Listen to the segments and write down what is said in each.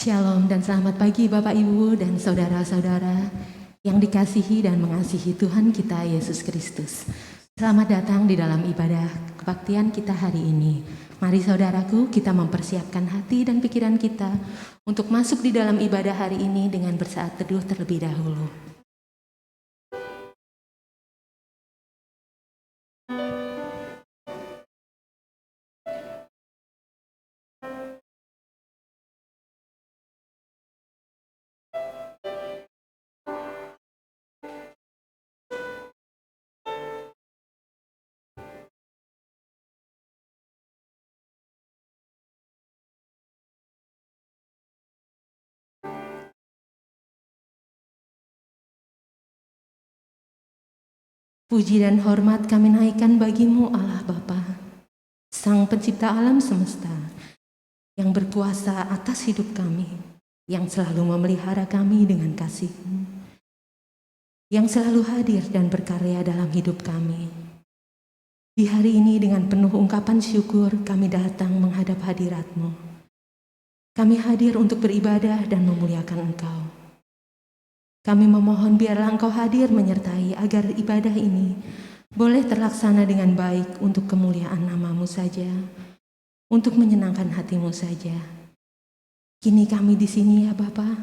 Shalom dan selamat pagi Bapak Ibu dan saudara-saudara yang dikasihi dan mengasihi Tuhan kita Yesus Kristus. Selamat datang di dalam ibadah kebaktian kita hari ini. Mari saudaraku, kita mempersiapkan hati dan pikiran kita untuk masuk di dalam ibadah hari ini dengan bersaat teduh terlebih dahulu. Puji dan hormat kami naikkan bagimu Allah Bapa, Sang Pencipta alam semesta, yang berkuasa atas hidup kami, yang selalu memelihara kami dengan kasih-Mu, yang selalu hadir dan berkarya dalam hidup kami. Di hari ini dengan penuh ungkapan syukur kami datang menghadap hadirat-Mu. Kami hadir untuk beribadah dan memuliakan Engkau. Kami memohon biarlah Engkau hadir menyertai agar ibadah ini boleh terlaksana dengan baik untuk kemuliaan nama-Mu saja, untuk menyenangkan hati-Mu saja. Kini kami di sini ya Bapa,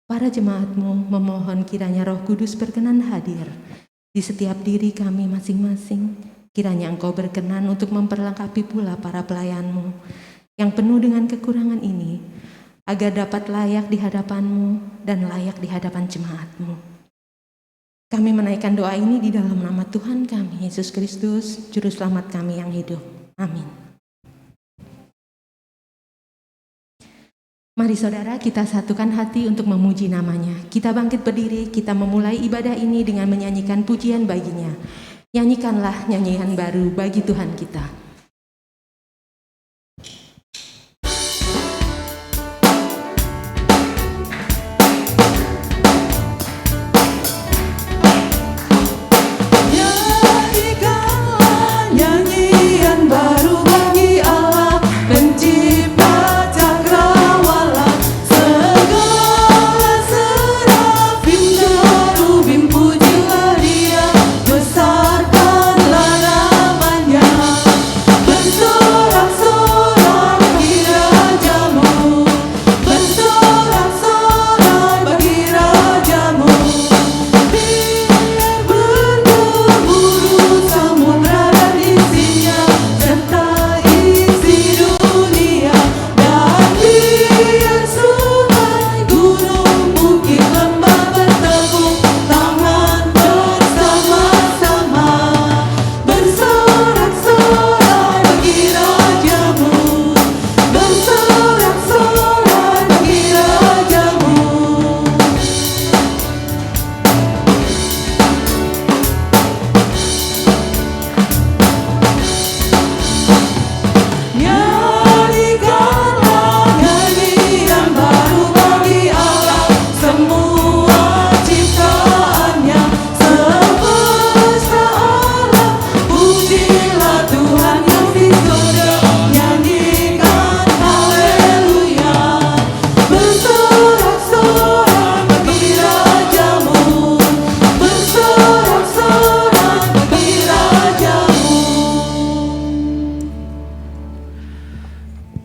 para jemaat-Mu memohon kiranya Roh Kudus berkenan hadir di setiap diri kami masing-masing. Kiranya Engkau berkenan untuk memperlengkapi pula para pelayan-Mu yang penuh dengan kekurangan ini, agar dapat layak di hadapan-Mu dan layak di hadapan jemaat-Mu. Kami menaikkan doa ini di dalam nama Tuhan kami, Yesus Kristus, Juru Selamat kami yang hidup. Amin. Mari saudara, kita satukan hati untuk memuji namanya. Kita bangkit berdiri, kita memulai ibadah ini dengan menyanyikan pujian baginya. Nyanyikanlah nyanyian baru bagi Tuhan kita.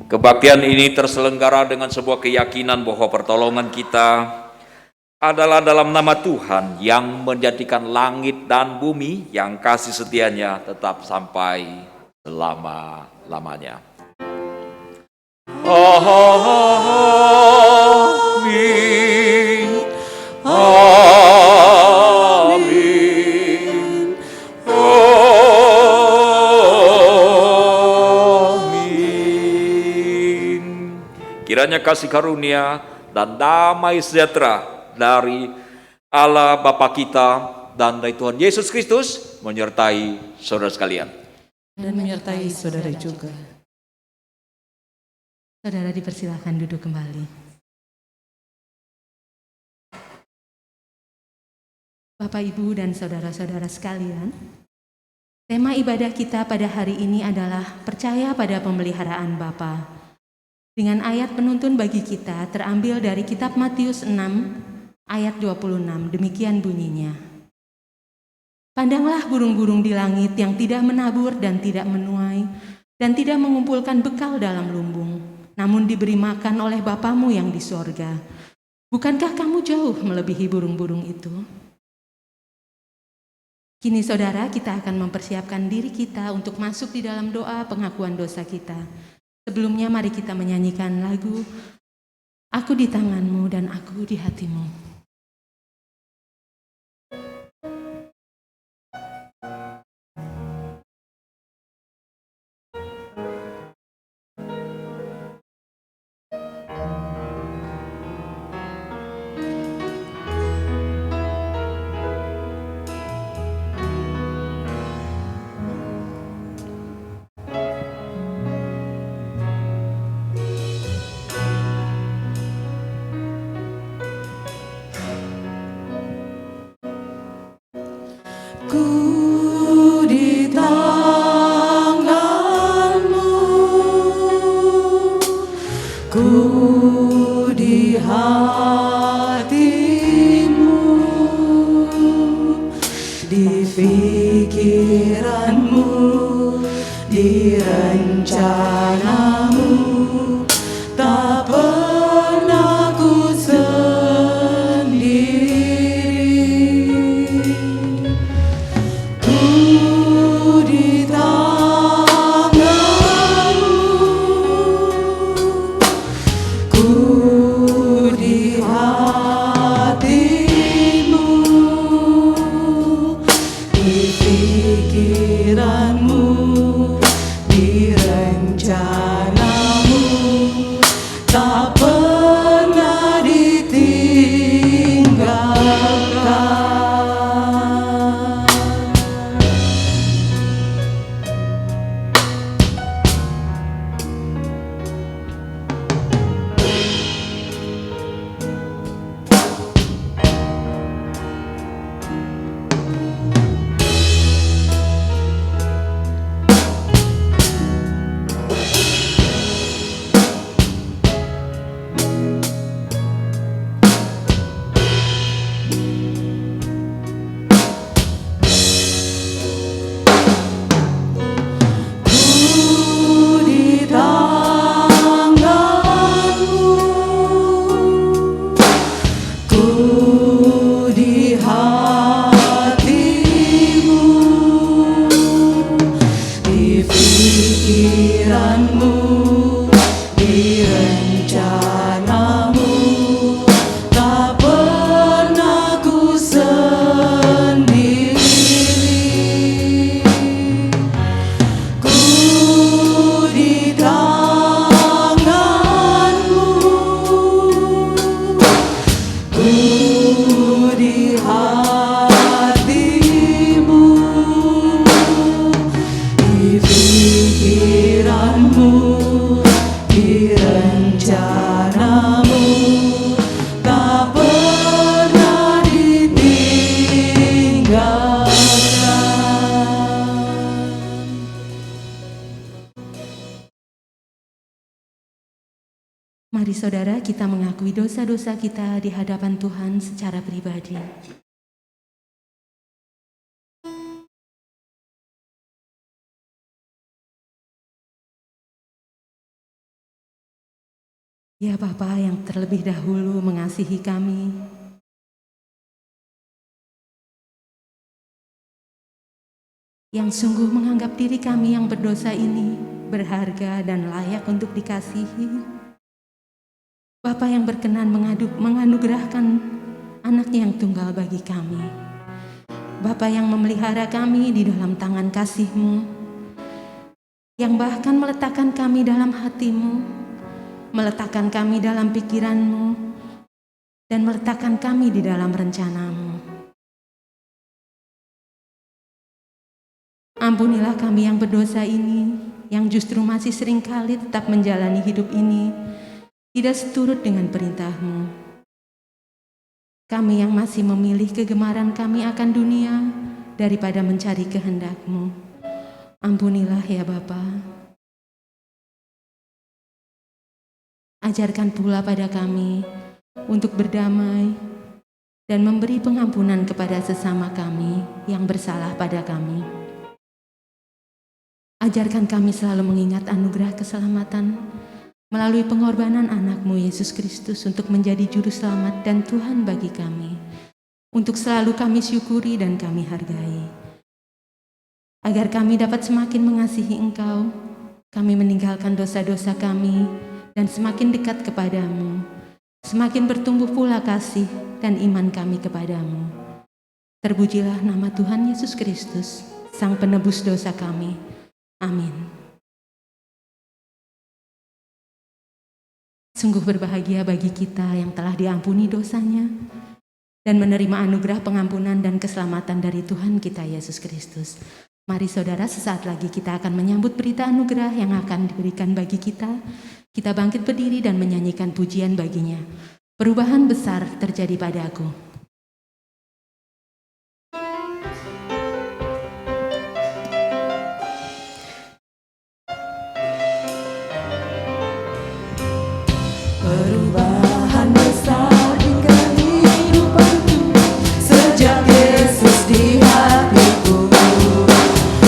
Kebaktian ini terselenggara dengan sebuah keyakinan bahwa pertolongan kita adalah dalam nama Tuhan yang menjadikan langit dan bumi, yang kasih setianya tetap sampai selama-lamanya. Amin. Kiranya kasih karunia dan damai sejahtera dari Allah Bapa kita dan dari Tuhan Yesus Kristus menyertai saudara sekalian. Dan menyertai saudara juga. Saudara dipersilakan duduk kembali. Bapak, Ibu, dan saudara-saudara sekalian, tema ibadah kita pada hari ini adalah percaya pada pemeliharaan Bapa. dengan ayat penuntun bagi kita terambil dari kitab Matius 6 ayat 26. Demikian bunyinya. Pandanglah burung-burung di langit yang tidak menabur dan tidak menuai dan tidak mengumpulkan bekal dalam lumbung, namun diberi makan oleh Bapamu yang di sorga. Bukankah kamu jauh melebihi burung-burung itu? Kini saudara, kita akan mempersiapkan diri kita untuk masuk di dalam doa pengakuan dosa kita. Sebelumnya mari kita menyanyikan lagu Aku di tanganmu dan aku di hatimu. Ku di tanganmu, ku di hatimu, di pikiranmu, di rencanamu, tak pernah ku sendiri. Mari saudara, kita mengakui dosa-dosa kita di hadapan Tuhan secara pribadi. Ya Bapa yang terlebih dahulu mengasihi kami, yang sungguh menganggap diri kami yang berdosa ini berharga dan layak untuk dikasihi. Bapa yang berkenan menganugerahkan anaknya yang tunggal bagi kami. Bapa yang memelihara kami di dalam tangan kasih-Mu, yang bahkan meletakkan kami dalam hati-Mu, meletakkan kami dalam pikiran-Mu, dan meletakkan kami di dalam rencana-Mu. Ampunilah kami yang berdosa ini, yang justru masih seringkali tetap menjalani hidup ini tidak seturut dengan perintah-Mu. Kami yang masih memilih kegemaran kami akan dunia daripada mencari kehendak-Mu. Ampunilah ya Bapa. Ajarkan pula pada kami untuk berdamai dan memberi pengampunan kepada sesama kami yang bersalah pada kami. Ajarkan kami selalu mengingat anugerah keselamatan melalui pengorbanan anak-Mu Yesus Kristus untuk menjadi juru selamat dan Tuhan bagi kami, untuk selalu kami syukuri dan kami hargai. Agar kami dapat semakin mengasihi Engkau, kami meninggalkan dosa-dosa kami dan semakin dekat kepadamu, semakin bertumbuh pula kasih dan iman kami kepadamu. Terpujilah nama Tuhan Yesus Kristus, Sang Penebus dosa kami. Amin. Sungguh berbahagia bagi kita yang telah diampuni dosanya dan menerima anugerah pengampunan dan keselamatan dari Tuhan kita Yesus Kristus. Mari saudara, sesaat lagi kita akan menyambut berita anugerah yang akan diberikan bagi kita. Kita bangkit berdiri dan menyanyikan pujian baginya. Perubahan besar terjadi padaku. Perubahan besar hingga kehidupanku sejak Yesus di hatiku.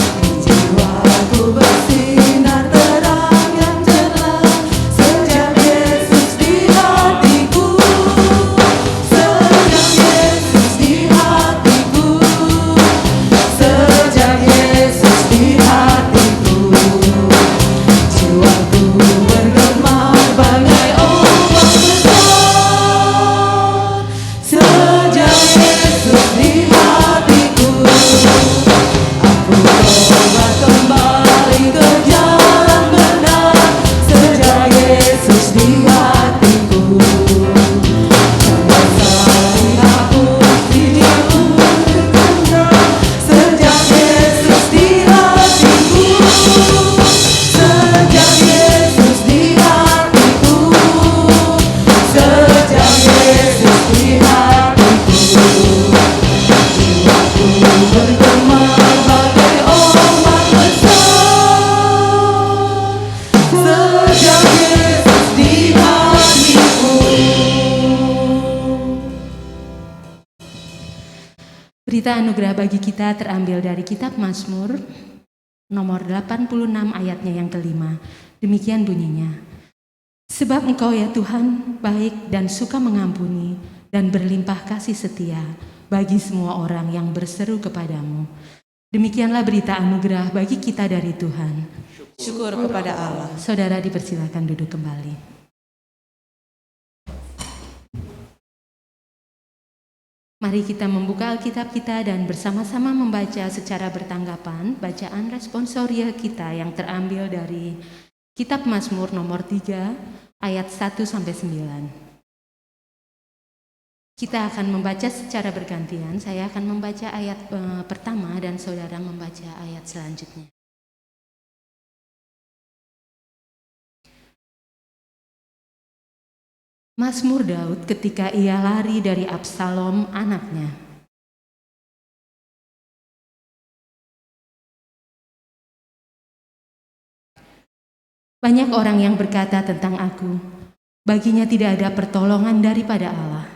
Di jiwaku bersinar terang yang cerah sejak Yesus di hatiku. Sejak Yesus di hatiku. Sejak Yesus di hatiku. Jiwaku bergema bagai ombak besar. Sejak Yesus di hatiku, aku tobat kembali ke jalan benar. Sejak Yesus di hatiku, sampai aku dijauhkan. Sejak Yesus di hatiku. Sejak Yesus di hatiku. Sejak Yesus di hatiku. Jiwaku bergema bagai ombak besar. Sejak Yesus di hatiku. Berita anugerah bagi kita terambil dari kitab Mazmur nomor 86 ayatnya yang kelima. Demikian bunyinya. Sebab Engkau ya Tuhan baik dan suka mengampuni dan berlimpah kasih setia bagi semua orang yang berseru kepadamu. Demikianlah berita anugerah bagi kita dari Tuhan. Syukur kepada Allah. Saudara dipersilakan duduk kembali. Mari kita membuka Alkitab kita dan bersama-sama membaca secara bertanggapan bacaan responsoria kita yang terambil dari kitab Mazmur nomor 3 ayat 1-9. Kita akan membaca secara bergantian. Saya akan membaca ayat pertama dan saudara membaca ayat selanjutnya. Mazmur Daud ketika ia lari dari Absalom anaknya. Banyak orang yang berkata tentang aku, baginya tidak ada pertolongan daripada Allah.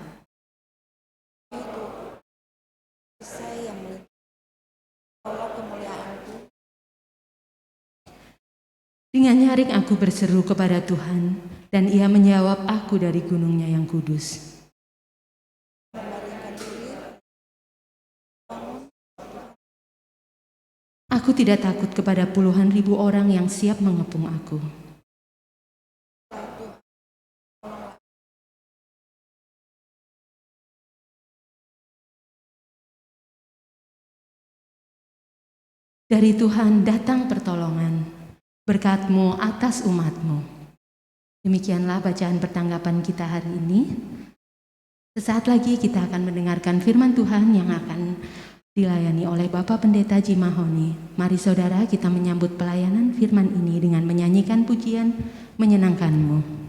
Dengan nyaring aku berseru kepada Tuhan, dan Ia menjawab aku dari gunungnya yang kudus. Aku tidak takut kepada puluhan ribu orang yang siap mengepung aku. Dari Tuhan datang pertolongan. Berkat-Mu atas umat-Mu. Demikianlah bacaan pertanggapan kita hari ini. Sesaat lagi kita akan mendengarkan firman Tuhan yang akan dilayani oleh Bapak Pendeta Jimahoni. Mari saudara kita menyambut pelayanan firman ini dengan menyanyikan pujian menyenangkan-Mu.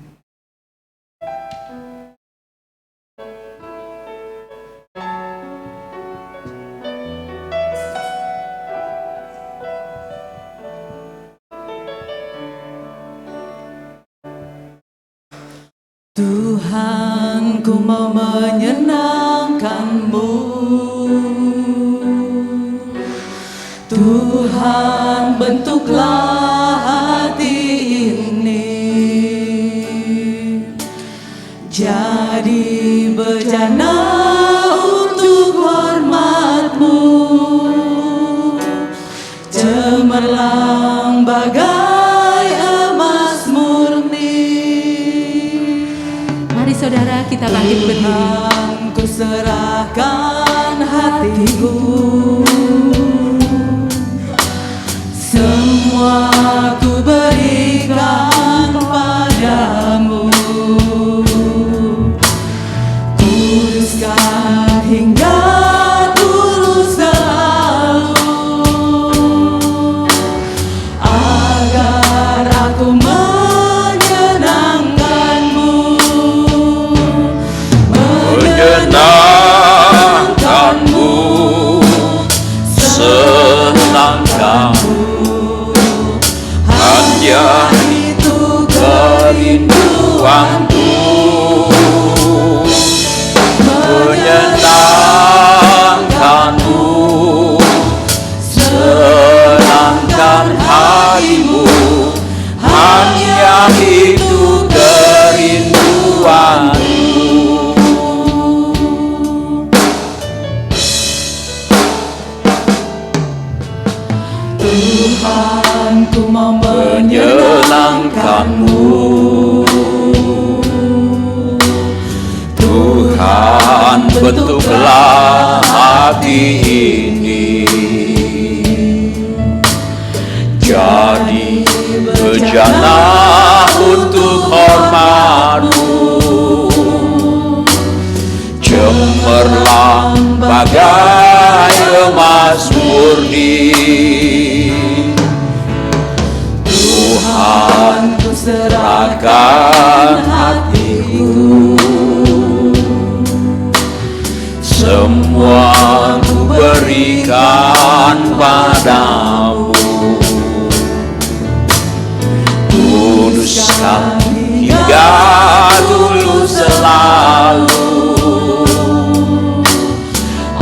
Tuhan, ku mau menyenangkan-Mu. Tuhan, bentuklah hati ini jadi bejana untuk hormat-Mu, cemerlang bagai emas murni. Mari saudara kita bangkit berdiri. Tuhan, ku serahkan hatiku, semua ku berikan padamu. Kuduskan hingga tulus selalu, agar aku menyenangkan-Mu, Menyenangkan-Mu, senangkan-Mu, hanya itu kerinduanku. Menyenangkan-Mu, senangkan hatimu, hanya itu kerinduanku. Tuhan, ku mau Menyenangkan-Mu, Tuhan, bentuklah hati ini jadi bejana untuk hormat-Mu, cemerlang bagai emas murni. Tuhan, ku serahkan hatiku, semua ku berikan padamu. Kuduskan hingga tulus selalu,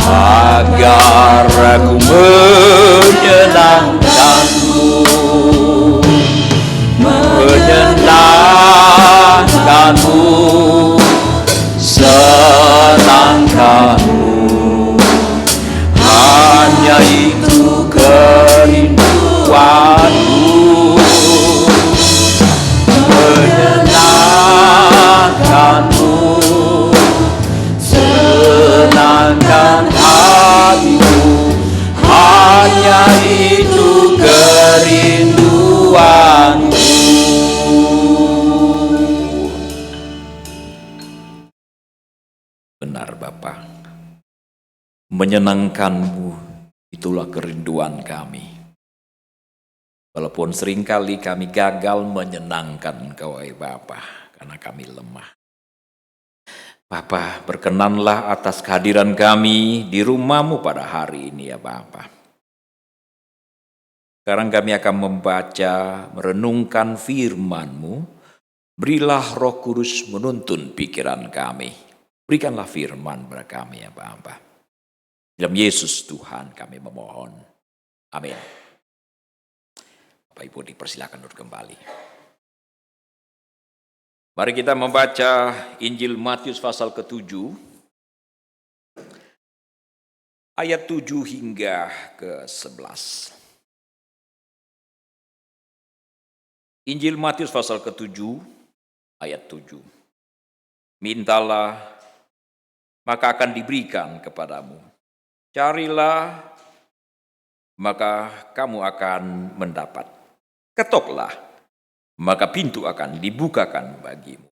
agar aku menyenangkan-Mu, menyenangkan-Mu, senangkan-Mu, hanya itu kerinduanku. Menyenangkan-Mu, senangkan hatiku, hanya itu kerinduanku. Benar Bapa, menyenangkan-Mu itulah kerinduan kami. Walaupun seringkali kami gagal menyenangkan Engkau, Bapa, karena kami lemah. Bapa, berkenanlah atas kehadiran kami di rumah-Mu pada hari ini ya Bapa. Sekarang kami akan membaca, merenungkan firman-Mu. Berilah Roh Kudus menuntun pikiran kami. Berikanlah firman kepada kami ya Bapa. Dalam Yesus Tuhan kami memohon. Amin. Bapak Ibu dipersilakan duduk kembali. Mari kita membaca Injil Matius pasal ke-7, ayat 7 hingga ke-11. Injil Matius pasal ke-7, ayat 7. Mintalah, maka akan diberikan kepadamu. Carilah, maka kamu akan mendapat. Ketoklah, maka pintu akan dibukakan bagimu.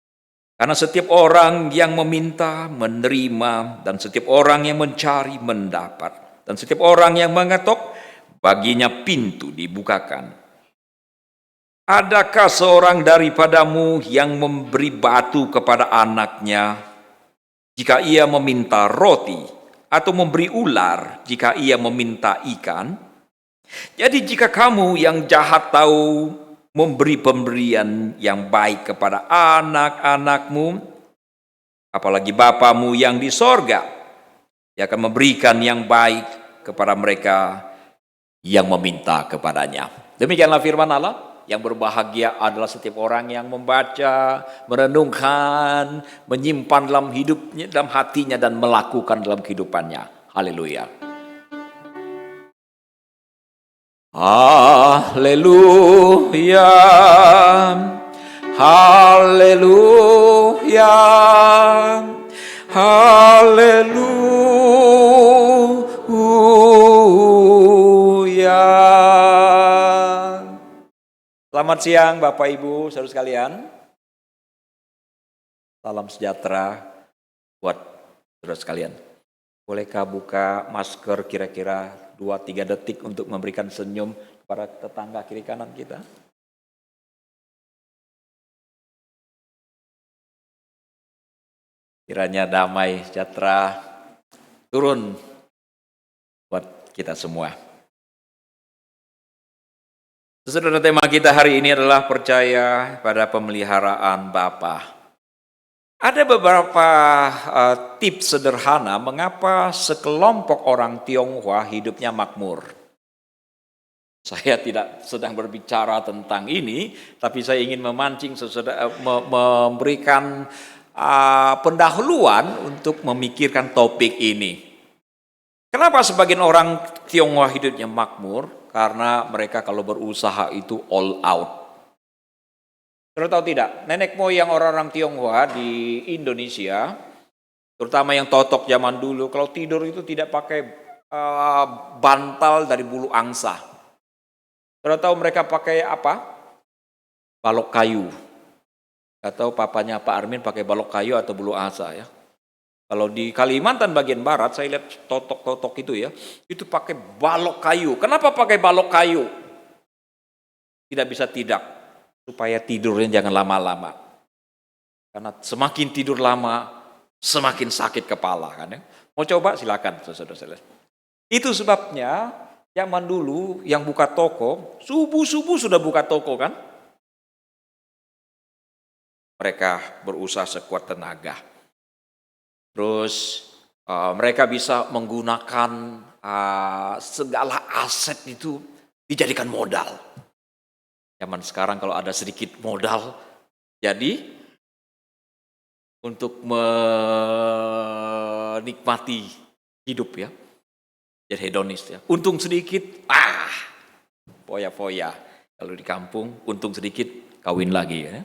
Karena setiap orang yang meminta, menerima, dan setiap orang yang mencari, mendapat. Dan setiap orang yang mengetok, baginya pintu dibukakan. Adakah seorang daripadamu yang memberi batu kepada anaknya jika ia meminta roti, atau memberi ular jika ia meminta ikan? Jadi jika kamu yang jahat tahu memberi pemberian yang baik kepada anak-anakmu, apalagi Bapamu yang di sorga, Dia akan memberikan yang baik kepada mereka yang meminta kepadanya. Demikianlah firman Allah. Yang berbahagia adalah setiap orang yang membaca, merenungkan, menyimpan dalam hidupnya, dalam hatinya, dan melakukan dalam kehidupannya. Haleluya. Haleluya. Haleluya. Haleluya. Selamat siang Bapak Ibu, saudara sekalian. Salam sejahtera buat saudara sekalian. Bolehkah buka masker kira-kira 2-3 detik untuk memberikan senyum kepada tetangga kiri kanan kita? Kiranya damai sejahtera turun buat kita semua. Saudara, tema kita hari ini adalah percaya pada pemeliharaan Bapa. Ada beberapa tips sederhana mengapa sekelompok orang Tionghoa hidupnya makmur. Saya tidak sedang berbicara tentang ini, tapi saya ingin memancing, memberikan pendahuluan untuk memikirkan topik ini. Kenapa sebagian orang Tionghoa hidupnya makmur? Karena mereka kalau berusaha itu all out. Saudara tahu tidak, nenek moyang orang-orang Tionghoa di Indonesia, terutama yang totok zaman dulu, kalau tidur itu tidak pakai bantal dari bulu angsa. Saudara tahu mereka pakai apa? Balok kayu. Gak tahu papanya Pak Armin pakai balok kayu atau bulu angsa ya. Kalau di Kalimantan bagian barat, saya lihat totok-totok itu ya, itu pakai balok kayu. Kenapa pakai balok kayu? Tidak bisa tidak, supaya tidurnya jangan lama-lama. Karena semakin tidur lama, semakin sakit kepala kan ya. Mau coba silakan saudara-saudara. Itu sebabnya zaman dulu yang buka toko, subuh-subuh sudah buka toko kan. Mereka berusaha sekuat tenaga. Terus mereka bisa menggunakan segala aset itu dijadikan modal. Zaman sekarang kalau ada sedikit modal, jadi untuk menikmati hidup ya, jadi hedonis ya. Untung sedikit, foya-foya. Kalau di kampung, untung sedikit, kawin lagi ya.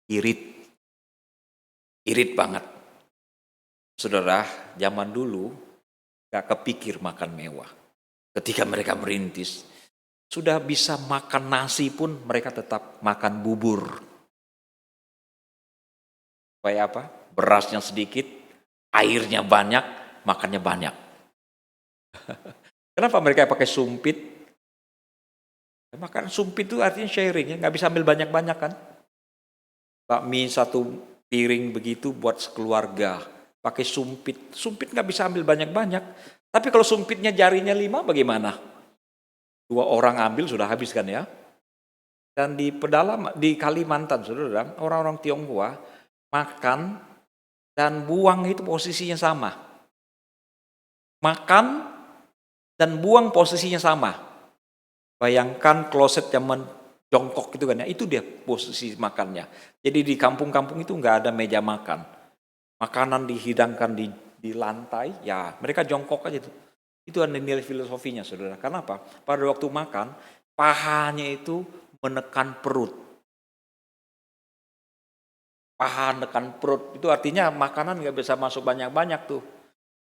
Irit banget. Saudara, zaman dulu gak kepikir makan mewah. Ketika mereka merintis, sudah bisa makan nasi pun mereka tetap makan bubur. Supaya apa? Berasnya sedikit, airnya banyak, makannya banyak. Kenapa mereka pakai sumpit? Makan sumpit itu artinya sharing ya, gak bisa ambil banyak-banyak kan? Bakmi satu piring begitu buat sekeluarga, pakai sumpit. Sumpit nggak bisa ambil banyak-banyak. Tapi kalau sumpitnya jarinya 5 bagaimana? 2 orang ambil sudah habis kan ya. Dan di Kalimantan, saudara, orang-orang Tionghoa makan dan buang itu posisinya sama. Makan dan buang posisinya sama. Bayangkan kloset zaman jongkok gitu kan ya, itu dia posisi makannya. Jadi di kampung-kampung itu nggak ada meja makan. Makanan dihidangkan di lantai, ya mereka jongkok aja tuh. Itu ada nilai filosofinya saudara. Karena apa? Pada waktu makan, pahanya itu menekan perut. Paha menekan perut, itu artinya makanan nggak bisa masuk banyak-banyak tuh.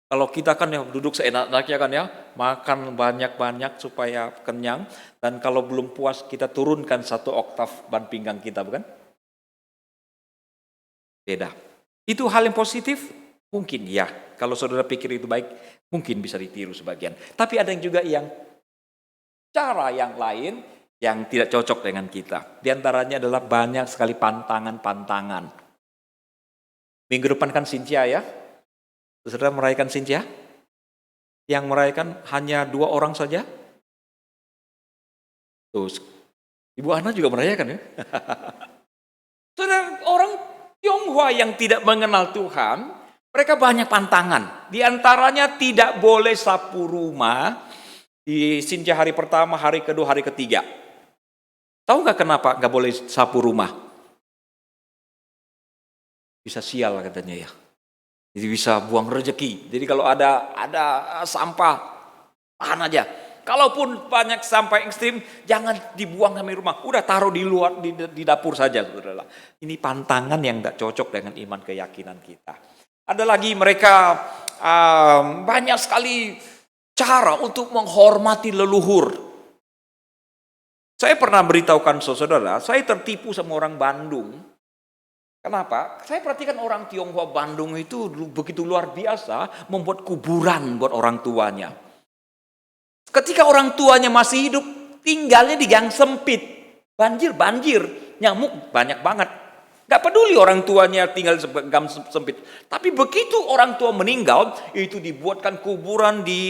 Kalau kita kan ya duduk seenak-enaknya kan ya, makan banyak-banyak supaya kenyang. Dan kalau belum puas kita turunkan 1 oktav ban pinggang kita, bukan? Beda. Itu hal yang positif? Mungkin ya. Kalau saudara pikir itu baik, mungkin bisa ditiru sebagian. Tapi ada yang juga yang cara yang lain yang tidak cocok dengan kita. Di antaranya adalah banyak sekali pantangan-pantangan. Minggu depan kan Cynthia ya. Saudara merayakan Cynthia? Yang merayakan hanya 2 orang saja? Tuh, Ibu Ana juga merayakan ya? Tionghoa yang tidak mengenal Tuhan, mereka banyak pantangan. Di antaranya tidak boleh sapu rumah di Sinja hari pertama, hari kedua, hari ketiga. Tahu nggak kenapa nggak boleh sapu rumah? Bisa sial katanya ya. Jadi bisa buang rezeki. Jadi kalau ada sampah, tahan aja. Kalaupun banyak sampah ekstrim, jangan dibuang sampai rumah. Udah taruh di luar, di dapur saja. Saudara. Ini pantangan yang tidak cocok dengan iman keyakinan kita. Ada lagi mereka banyak sekali cara untuk menghormati leluhur. Saya pernah beritahukan saudara, saya tertipu sama orang Bandung. Kenapa? Saya perhatikan orang Tionghoa Bandung itu begitu luar biasa membuat kuburan buat orang tuanya. Ketika orang tuanya masih hidup, tinggalnya di gang sempit. Banjir, nyamuk banyak banget. Gak peduli orang tuanya tinggal di gang sempit. Tapi begitu orang tua meninggal, itu dibuatkan kuburan di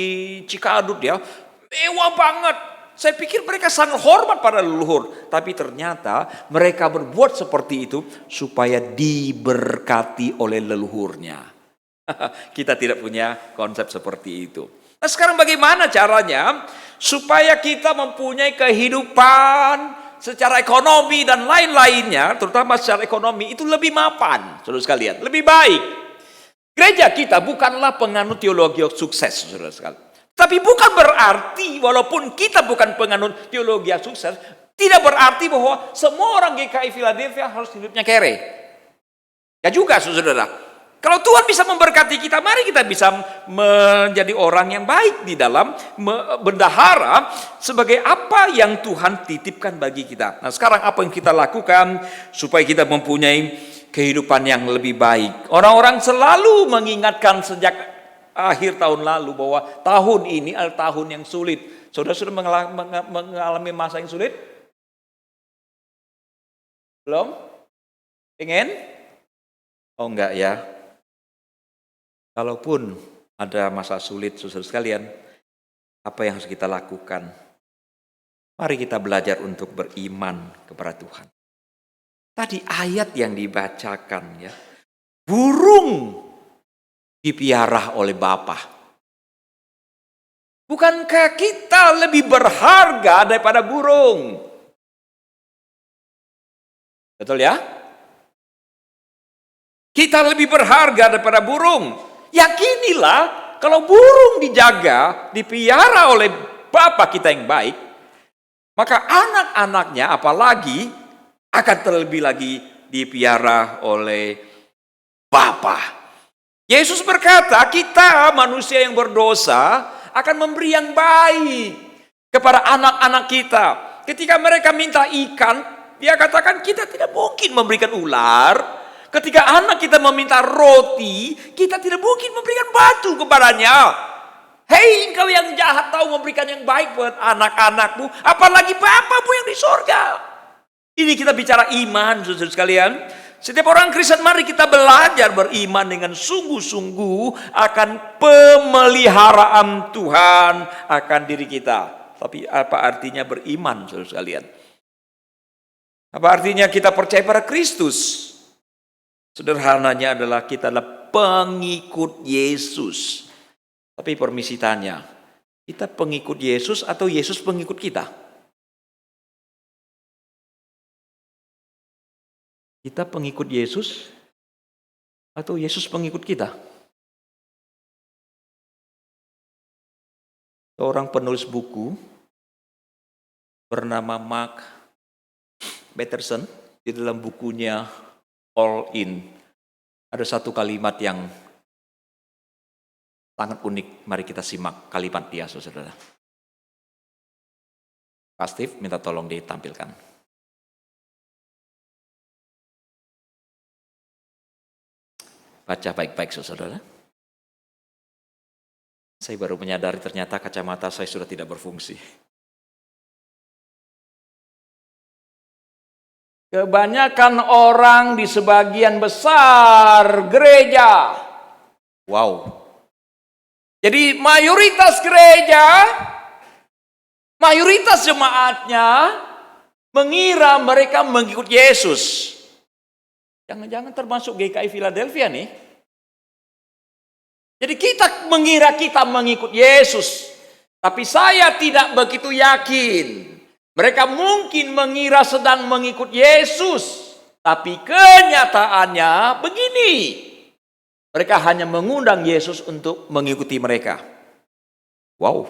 Cikadut ya. Mewah banget. Saya pikir mereka sangat hormat pada leluhur. Tapi ternyata mereka berbuat seperti itu supaya diberkati oleh leluhurnya. Kita tidak punya konsep seperti itu. Nah sekarang bagaimana caranya supaya kita mempunyai kehidupan secara ekonomi dan lain-lainnya, terutama secara ekonomi itu lebih mapan, saudara sekalian, lebih baik. Gereja kita bukanlah penganut teologi sukses, saudara sekalian. Tapi bukan berarti walaupun kita bukan penganut teologi sukses, tidak berarti bahwa semua orang GKI Philadelphia harus hidupnya kere. Ya juga, saudara. Kalau Tuhan bisa memberkati kita, mari kita bisa menjadi orang yang baik di dalam bendahara sebagai apa yang Tuhan titipkan bagi kita. Nah sekarang apa yang kita lakukan supaya kita mempunyai kehidupan yang lebih baik? Orang-orang selalu mengingatkan sejak akhir tahun lalu bahwa tahun ini adalah tahun yang sulit. Saudara sudah mengalami masa yang sulit? Belum? Pengen? Oh enggak ya. Kalaupun ada masa sulit, saudara sekalian, apa yang harus kita lakukan? Mari kita belajar untuk beriman kepada Tuhan. Tadi ayat yang dibacakan ya, burung dipiara oleh Bapa. Bukankah kita lebih berharga daripada burung? Betul ya? Kita lebih berharga daripada burung. Yakinilah kalau burung dijaga, dipiara oleh Bapa kita yang baik, maka anak-anaknya apalagi akan terlebih lagi dipiara oleh Bapa. Yesus berkata, kita manusia yang berdosa akan memberi yang baik kepada anak-anak kita. Ketika mereka minta ikan, dia katakan kita tidak mungkin memberikan ular. Ketika anak kita meminta roti, kita tidak mungkin memberikan batu kepadanya. Hei, engkau yang jahat tahu memberikan yang baik buat anak-anakmu, apalagi Bapamu yang di sorga. Ini kita bicara iman, saudara sekalian. Setiap orang Kristen mari kita belajar beriman dengan sungguh-sungguh akan pemeliharaan Tuhan akan diri kita. Tapi apa artinya beriman, saudara sekalian? Apa artinya kita percaya pada Kristus? Sederhananya adalah kita adalah pengikut Yesus. Tapi permisi tanya, kita pengikut Yesus atau Yesus pengikut kita? Kita pengikut Yesus atau Yesus pengikut kita? Seorang penulis buku bernama Mark Batterson di dalam bukunya All In, ada satu kalimat yang sangat unik. Mari kita simak kalimat dia, saudara. Pak Steve, minta tolong ditampilkan. Baca baik-baik, saudara. Saya baru menyadari ternyata kacamata saya sudah tidak berfungsi. Kebanyakan orang di sebagian besar gereja. Wow. Jadi mayoritas gereja, mayoritas jemaatnya mengira mereka mengikut Yesus. Jangan-jangan termasuk GKI Philadelphia nih. Jadi kita mengira kita mengikut Yesus. Tapi saya tidak begitu yakin. Mereka mungkin mengira sedang mengikut Yesus. Tapi kenyataannya begini. Mereka hanya mengundang Yesus untuk mengikuti mereka. Wow.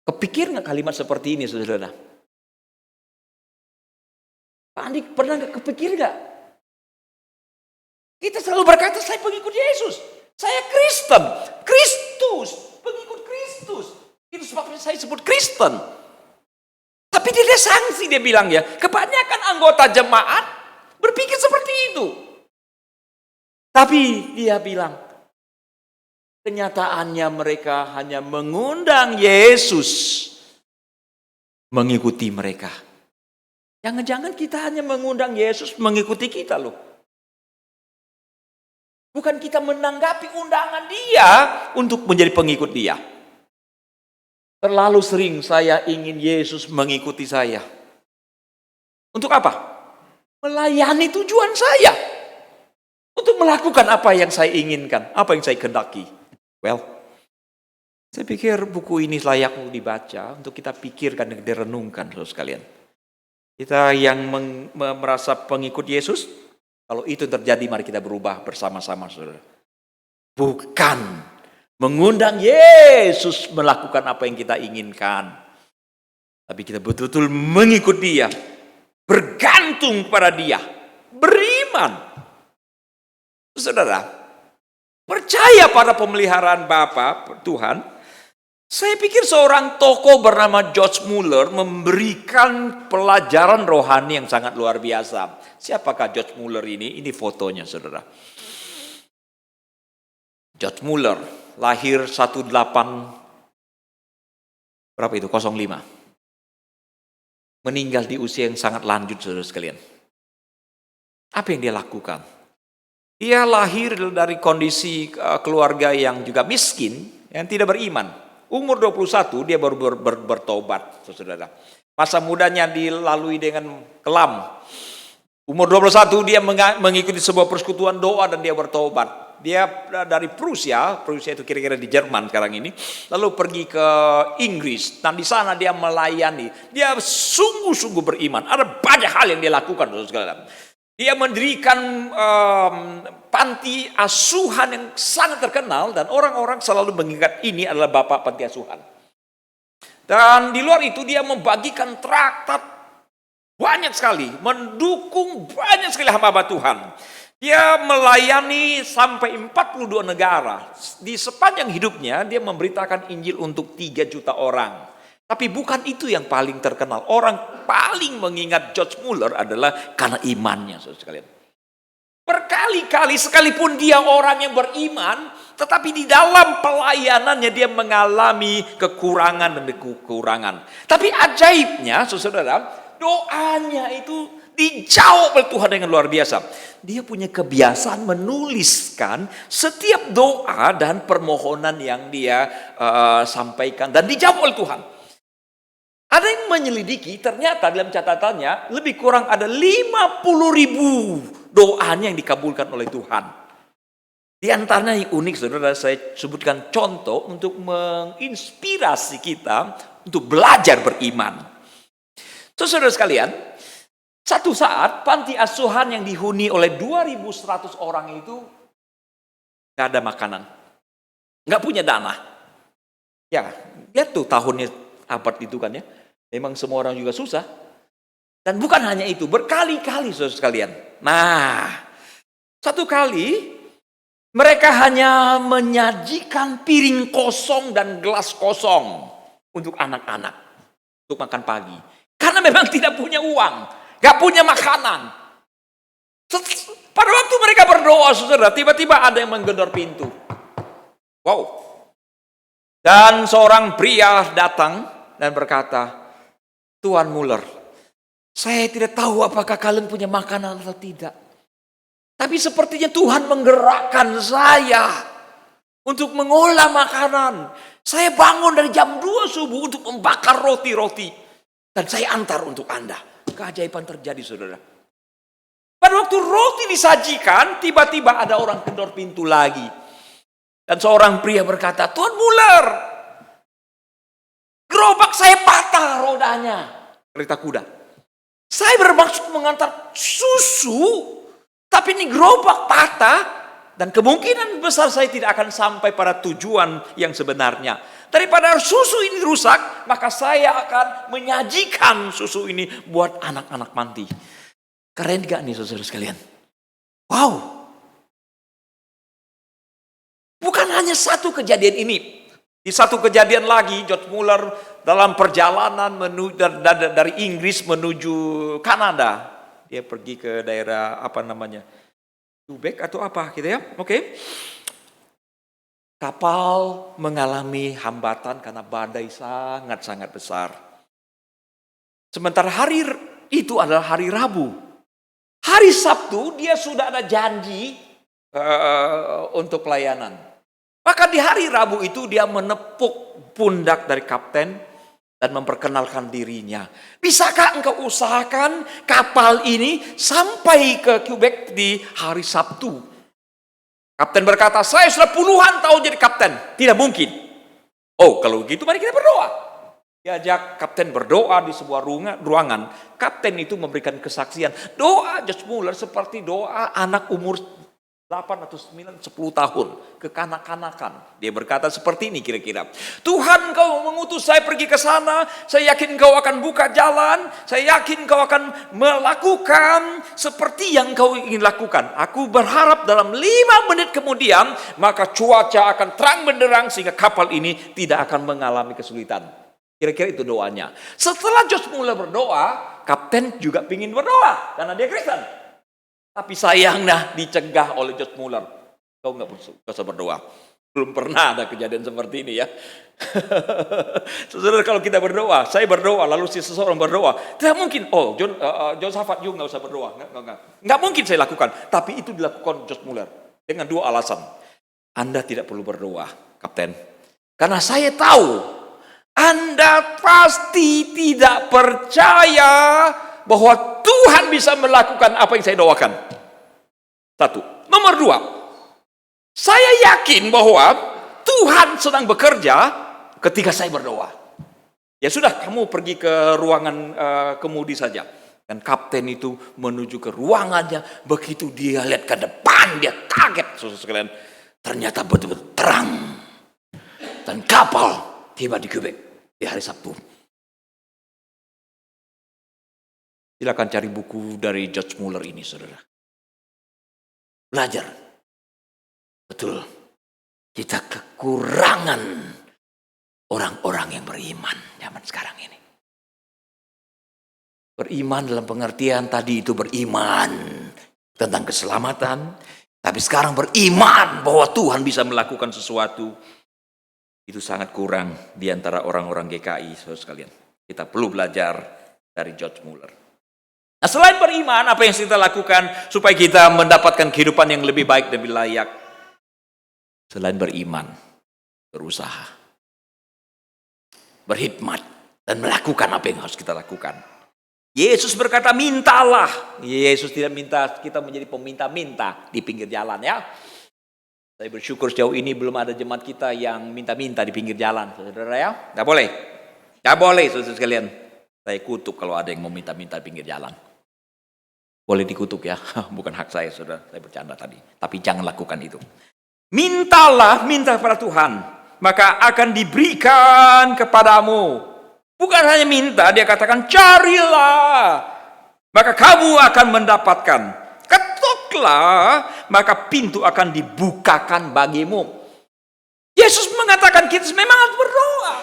Kepikir nggak kalimat seperti ini, saudara? Pak Andi pernah nggak kepikir nggak? Kita selalu berkata, saya pengikut Yesus. Saya Kristen. Kristus. Pengikut Kristus. Itu sebabnya saya sebut Kristen. Tapi dia sanksi, dia bilang ya. Kebanyakan anggota jemaat berpikir seperti itu. Tapi dia bilang, kenyataannya mereka hanya mengundang Yesus mengikuti mereka. Jangan-jangan kita hanya mengundang Yesus mengikuti kita loh. Bukan kita menanggapi undangan dia untuk menjadi pengikut dia. Terlalu sering saya ingin Yesus mengikuti saya. Untuk apa? Melayani tujuan saya. Untuk melakukan apa yang saya inginkan, apa yang saya kehendaki. Well, saya pikir buku ini layak untuk dibaca, untuk kita pikirkan dan direnungkan, saudara sekalian. Kita yang merasa pengikut Yesus, kalau itu terjadi, mari kita berubah bersama-sama, saudara. Bukan mengundang Yesus melakukan apa yang kita inginkan, tapi kita betul-betul mengikut dia, bergantung pada dia, beriman. Saudara, percaya pada pemeliharaan Bapa Tuhan. Saya pikir seorang tokoh bernama George Muller memberikan pelajaran rohani yang sangat luar biasa. Siapakah George Muller ini? Ini fotonya, saudara. George Muller lahir 05. Meninggal di usia yang sangat lanjut, saudara sekalian. Apa yang dia lakukan? Dia lahir dari kondisi keluarga yang juga miskin, yang tidak beriman. Umur 21 dia baru bertobat, saudara. Masa mudanya dilalui dengan kelam. Umur 21 dia mengikuti sebuah persekutuan doa dan dia bertobat. Dia dari Prusia itu kira-kira di Jerman sekarang ini, lalu pergi ke Inggris. Dan di sana dia melayani. Dia sungguh-sungguh beriman. Ada banyak hal yang dia lakukan, saudara. Dia mendirikan panti asuhan yang sangat terkenal dan orang-orang selalu mengingat ini adalah bapak panti asuhan. Dan di luar itu dia membagikan traktat banyak sekali, mendukung banyak sekali hamba Tuhan. Dia melayani sampai 42 negara. Di sepanjang hidupnya dia memberitakan Injil untuk 3 juta orang. Tapi bukan itu yang paling terkenal. Orang paling mengingat George Muller adalah karena imannya, saudara sekalian. Berkali-kali sekalipun dia orang yang beriman, tetapi di dalam pelayanannya dia mengalami kekurangan dan kekurangan. Tapi ajaibnya, saudara, doanya itu dijawab oleh Tuhan dengan luar biasa. Dia punya kebiasaan menuliskan setiap doa dan permohonan yang dia sampaikan dan dijawab oleh Tuhan. Ada yang menyelidiki, ternyata dalam catatannya lebih kurang ada 50.000 doanya yang dikabulkan oleh Tuhan. Di antaranya yang unik, saudara, saya sebutkan contoh untuk menginspirasi kita untuk belajar beriman. Saudara sekalian, satu saat panti asuhan yang dihuni oleh 2.100 orang itu gak ada makanan, gak punya dana. Ya, lihat tuh tahunnya abad itu kan ya. Memang semua orang juga susah. Dan bukan hanya itu, berkali-kali saudara sekalian. Nah, satu kali mereka hanya menyajikan piring kosong dan gelas kosong untuk anak-anak untuk makan pagi. Karena memang tidak punya uang, gak punya makanan. Pada waktu mereka berdoa, saudara, tiba-tiba ada yang menggedor pintu. Wow. Dan seorang pria datang dan berkata, Tuan Muller, saya tidak tahu apakah kalian punya makanan atau tidak. Tapi sepertinya Tuhan menggerakkan saya untuk mengolah makanan. Saya bangun dari jam 2 subuh untuk membakar roti-roti. Dan saya antar untuk Anda. Keajaiban terjadi, saudara. Pada waktu roti disajikan, tiba-tiba ada orang kedor pintu lagi. Dan seorang pria berkata, "Tuan Muller, gerobak saya patah rodanya." Kereta kuda. "Saya bermaksud mengantar susu, tapi ini gerobak patah, dan kemungkinan besar saya tidak akan sampai pada tujuan yang sebenarnya. Daripada susu ini rusak, maka saya akan menyajikan susu ini buat anak-anak panti." Keren gak nih saudara sekalian? Wow. Bukan hanya satu kejadian ini. Di satu kejadian lagi, George Muller dalam perjalanan dari Inggris menuju Kanada. Dia pergi ke daerah Quebec atau apa gitu ya. Oke. Kapal mengalami hambatan karena badai sangat-sangat besar. Sementara hari itu adalah hari Rabu. Hari Sabtu dia sudah ada janji untuk pelayanan. Maka di hari Rabu itu dia menepuk pundak dari kapten dan memperkenalkan dirinya. "Bisakah engkau usahakan kapal ini sampai ke Quebec di hari Sabtu?" Kapten berkata, "Saya sudah puluhan tahun jadi kapten, tidak mungkin." "Oh, kalau begitu mari kita berdoa." Diajak kapten berdoa di sebuah ruangan. Kapten itu memberikan kesaksian. Doa George Muller seperti doa anak umur 8 atau 9, 10 tahun. Kekanak-kanakan. Dia berkata seperti ini kira-kira. "Tuhan, Kau mengutus saya pergi ke sana. Saya yakin Kau akan buka jalan. Saya yakin Kau akan melakukan seperti yang Kau ingin lakukan. Aku berharap dalam 5 menit kemudian, maka cuaca akan terang benderang sehingga kapal ini tidak akan mengalami kesulitan." Kira-kira itu doanya. Setelah George Muller berdoa, kapten juga ingin berdoa karena dia Kristen. Tapi sayangnya dicegah oleh George Muller. "Kau nggak usah berdoa." Belum pernah ada kejadian seperti ini ya. Saudara, kalau kita berdoa, saya berdoa, lalu si seseorang berdoa, tidak mungkin. "Oh, John Safat, you nggak usah berdoa." Nggak mungkin saya lakukan. Tapi itu dilakukan George Muller dengan 2 alasan. "Anda tidak perlu berdoa, kapten, karena saya tahu Anda pasti tidak percaya bahwa Tuhan bisa melakukan apa yang saya doakan." Satu. Nomor 2, saya yakin bahwa Tuhan sedang bekerja ketika saya berdoa. Ya sudah, kamu pergi ke ruangan kemudi saja. Dan kapten itu menuju ke ruangannya. Begitu dia lihat ke depan, dia kaget, saudara sekalian. Ternyata betul-betul terang. Dan kapal tiba di Quebec di hari Sabtu. Silakan cari buku dari George Muller ini, saudara. Belajar. Betul. Kita kekurangan orang-orang yang beriman zaman sekarang ini. Beriman dalam pengertian tadi itu beriman tentang keselamatan. Tapi sekarang beriman bahwa Tuhan bisa melakukan sesuatu. Itu sangat kurang di antara orang-orang GKI, saudara sekalian. Kita perlu belajar dari George Muller. Nah, selain beriman, apa yang kita lakukan supaya kita mendapatkan kehidupan yang lebih baik dan lebih layak? Selain beriman, berusaha, berkhidmat, dan melakukan apa yang harus kita lakukan. Yesus berkata, mintalah. Yesus tidak minta kita menjadi peminta-minta di pinggir jalan ya. Saya bersyukur sejauh ini belum ada jemaat kita yang minta-minta di pinggir jalan, saudara ya. Nggak boleh. Nggak boleh, saudara sekalian. Saya kutuk kalau ada yang mau minta-minta di pinggir jalan. Boleh dikutuk ya, bukan hak saya, saudara. Saya bercanda tadi. Tapi jangan lakukan itu. Mintalah, minta kepada Tuhan. Maka akan diberikan kepadamu. Bukan hanya minta, dia katakan carilah. Maka kamu akan mendapatkan. Ketuklah, maka pintu akan dibukakan bagimu. Yesus mengatakan kita memang harus berdoa.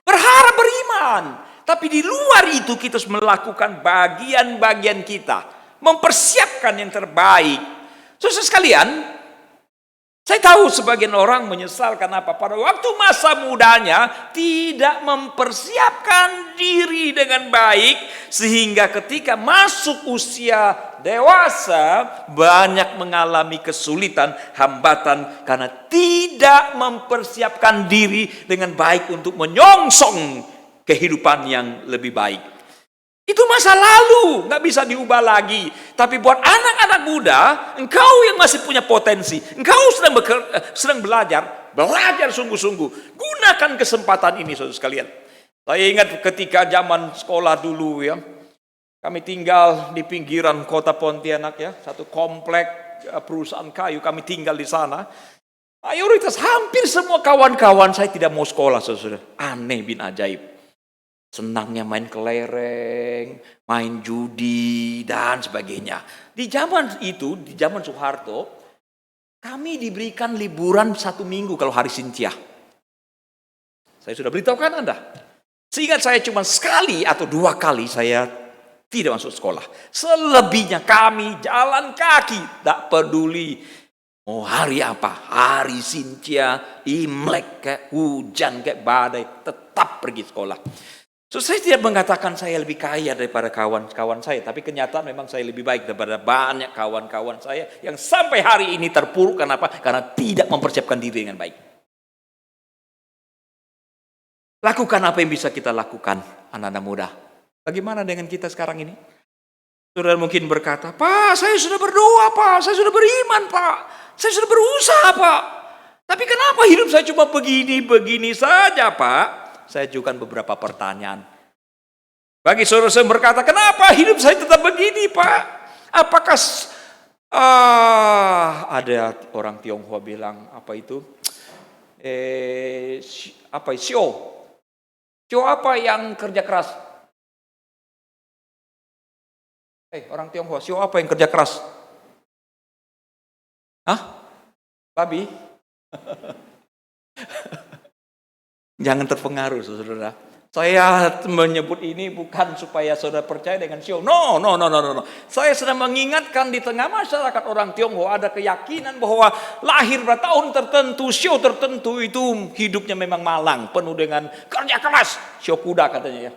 Berharap beriman. Tapi di luar itu kita harus melakukan bagian-bagian kita. Mempersiapkan yang terbaik. Saudara sekalian, saya tahu sebagian orang menyesal kenapa pada waktu masa mudanya tidak mempersiapkan diri dengan baik. Sehingga ketika masuk usia dewasa banyak mengalami kesulitan, hambatan. Karena tidak mempersiapkan diri dengan baik untuk menyongsong kehidupan yang lebih baik. Itu masa lalu, gak bisa diubah lagi. Tapi buat anak-anak muda, engkau yang masih punya potensi, engkau sedang belajar sungguh-sungguh. Gunakan kesempatan ini, saudara sekalian. Saya ingat ketika zaman sekolah dulu ya, kami tinggal di pinggiran kota Pontianak ya, satu komplek perusahaan kayu, kami tinggal di sana. Mayoritas hampir semua kawan-kawan saya tidak mau sekolah, saudara. Aneh bin ajaib. Senangnya main kelereng, main judi, dan sebagainya. Di zaman itu, di zaman Soeharto, kami diberikan liburan 1 minggu kalau hari Sintia. Saya sudah beritahukan Anda. Seingat saya cuma sekali atau 2 kali saya tidak masuk sekolah. Selebihnya kami jalan kaki, tak peduli mau hari apa, hari Sintia, Imlek, kayak hujan, kayak badai, tetap pergi sekolah. So, saya tidak mengatakan saya lebih kaya daripada kawan-kawan saya, tapi kenyataan memang saya lebih baik daripada banyak kawan-kawan saya yang sampai hari ini terpuruk. Kenapa? Karena tidak mempersiapkan diri dengan baik. Lakukan apa yang bisa kita lakukan, anak-anak muda. Bagaimana dengan kita sekarang ini? Saudara mungkin berkata, Pak, saya sudah berdoa, Pak, saya sudah beriman, Pak, saya sudah berusaha, Pak. Tapi kenapa hidup saya cuma begini saja, Pak? Saya ajukan beberapa pertanyaan. Bagi saudara yang berkata, kenapa hidup saya tetap begini, Pak? Apakah ada orang Tionghoa bilang apa itu? Sio apa yang kerja keras? Orang Tionghoa, sio apa yang kerja keras? Hah? Babi? Jangan terpengaruh, saudara. Saya menyebut ini bukan supaya saudara percaya dengan sio. No. Saya sedang mengingatkan di tengah masyarakat orang Tionghoa ada keyakinan bahwa lahir pada tahun tertentu, sio tertentu itu hidupnya memang malang, penuh dengan kerja keras. Sio kuda katanya ya.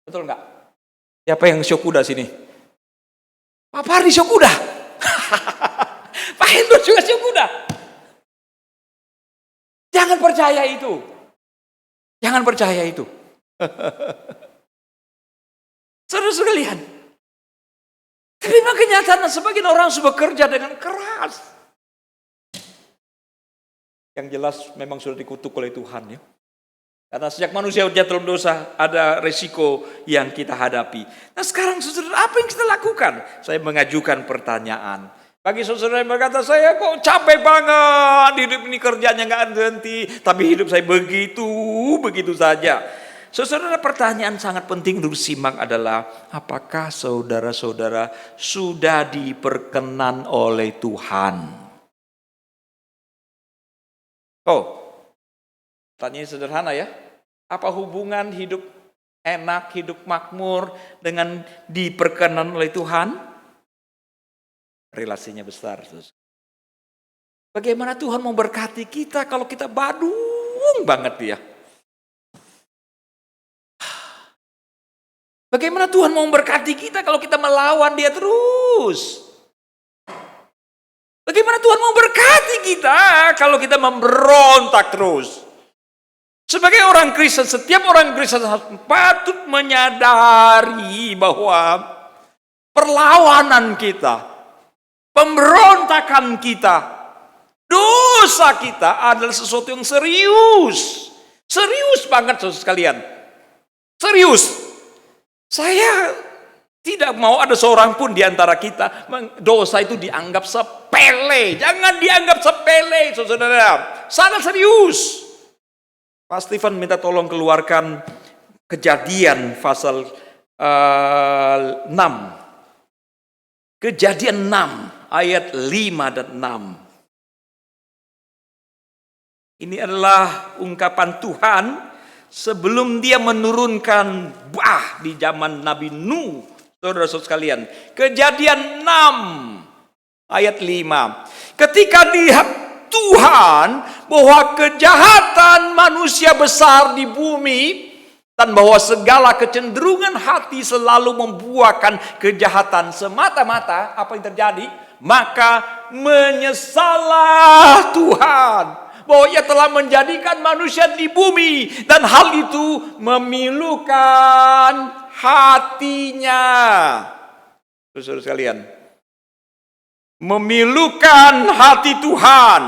Betul enggak? Siapa yang sio kuda sini? Pak Pardi sio kuda. Pak Hendro juga sio kuda. Jangan percaya itu. Jangan percaya itu. Saudara sekalian. Tapi memang kenyataan sebagian orang sudah bekerja dengan keras. Yang jelas memang sudah dikutuk oleh Tuhan ya. Karena sejak manusia jatuh dalam dosa ada resiko yang kita hadapi. Nah sekarang saudara, apa yang kita lakukan? Saya mengajukan pertanyaan. Bagi saudara yang berkata, saya kok capek banget, hidup ini kerjanya gak berhenti, tapi hidup saya begitu saja. Saudara, pertanyaan sangat penting untuk simak adalah, apakah saudara-saudara sudah diperkenan oleh Tuhan? Pertanyaan sederhana ya. Apa hubungan hidup enak, hidup makmur dengan diperkenan oleh Tuhan? Relasinya besar. Bagaimana Tuhan mau berkati kita kalau kita badung banget dia? Bagaimana Tuhan mau berkati kita kalau kita melawan dia terus? Bagaimana Tuhan mau berkati kita kalau kita memberontak terus? Sebagai orang Kristen, setiap orang Kristen patut menyadari bahwa perlawanan kita, pemberontakan kita, dosa kita adalah sesuatu yang serius. Serius banget saudara sekalian. Serius. Saya tidak mau ada seorang pun di antara kita dosa itu dianggap sepele. Jangan dianggap sepele saudara. Sangat serius. Pak Stephen minta tolong keluarkan Kejadian pasal 6. Kejadian 6. Ayat 5 dan 6. Ini adalah ungkapan Tuhan sebelum dia menurunkan di zaman Nabi Nuh. Saudara-saudara sekalian. Kejadian 6 ayat 5. Ketika lihat Tuhan bahwa kejahatan manusia besar di bumi dan bahwa segala kecenderungan hati selalu membuahkan kejahatan semata-mata, apa yang terjadi? Maka menyesallah Tuhan bahwa ia telah menjadikan manusia di bumi dan hal itu memilukan hatinya. Saudara sekalian, memilukan hati Tuhan.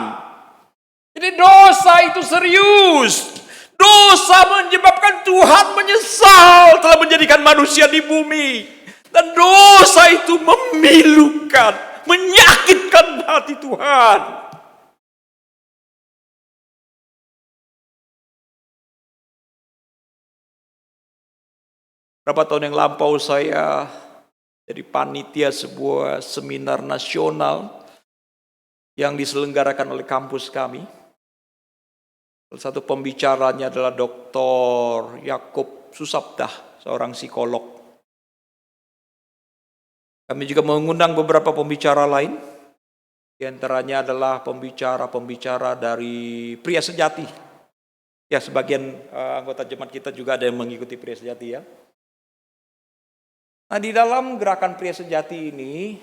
Jadi dosa itu serius. Dosa menyebabkan Tuhan menyesal telah menjadikan manusia di bumi. Dan dosa itu memilukan, menyakitkan hati Tuhan. Berapa tahun yang lampau saya jadi panitia sebuah seminar nasional yang diselenggarakan oleh kampus kami. Salah satu pembicaranya adalah Dr. Yakub Susabdah, seorang psikolog. Kami juga mengundang beberapa pembicara lain. Di antaranya adalah pembicara-pembicara dari Pria Sejati. Ya, sebagian anggota jemaat kita juga ada yang mengikuti Pria Sejati ya. Nah, di dalam gerakan Pria Sejati ini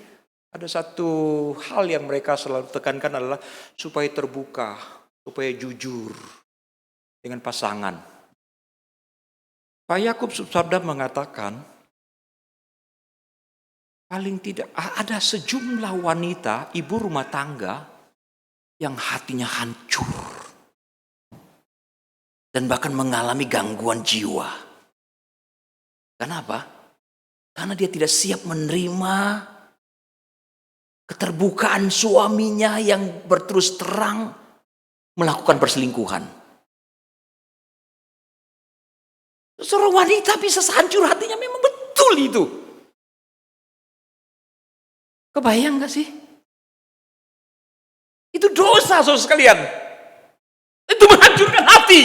ada satu hal yang mereka selalu tekankan adalah supaya terbuka, supaya jujur dengan pasangan. Pak Yakub Susabdah mengatakan, paling tidak ada sejumlah wanita, ibu rumah tangga yang hatinya hancur dan bahkan mengalami gangguan jiwa. Kenapa? Karena dia tidak siap menerima keterbukaan suaminya yang berterus terang melakukan perselingkuhan. Seorang wanita bisa sehancur hatinya, memang betul itu. Kebayang gak sih? Itu dosa, saudara sekalian. Itu menghancurkan hati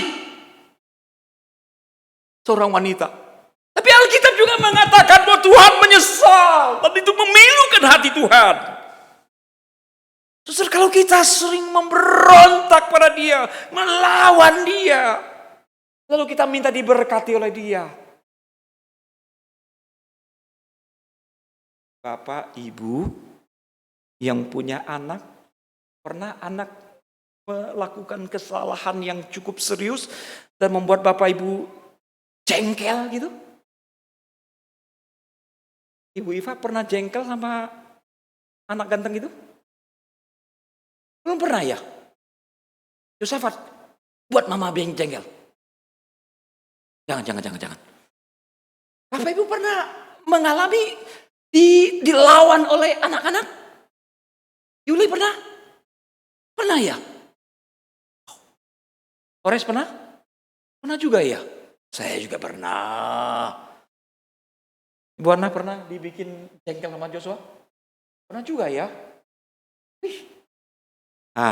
seorang wanita. Tapi Alkitab juga mengatakan bahwa Tuhan menyesal dan itu memilukan hati Tuhan. Saudara, kalau kita sering memberontak pada dia, melawan dia, lalu kita minta diberkati oleh dia. Bapak, ibu yang punya anak, pernah anak melakukan kesalahan yang cukup serius dan membuat bapak ibu jengkel gitu? Ibu Iva pernah jengkel sama anak ganteng itu? Belum pernah ya? Yosafat, buat mama jengkel. Jangan. Bapak ibu pernah mengalami dilawan oleh anak-anak? Yuli pernah? Pernah ya? Ores pernah? Pernah juga ya? Saya juga pernah. Ibu Ana pernah dibikin jengkel sama Joshua? Pernah juga ya?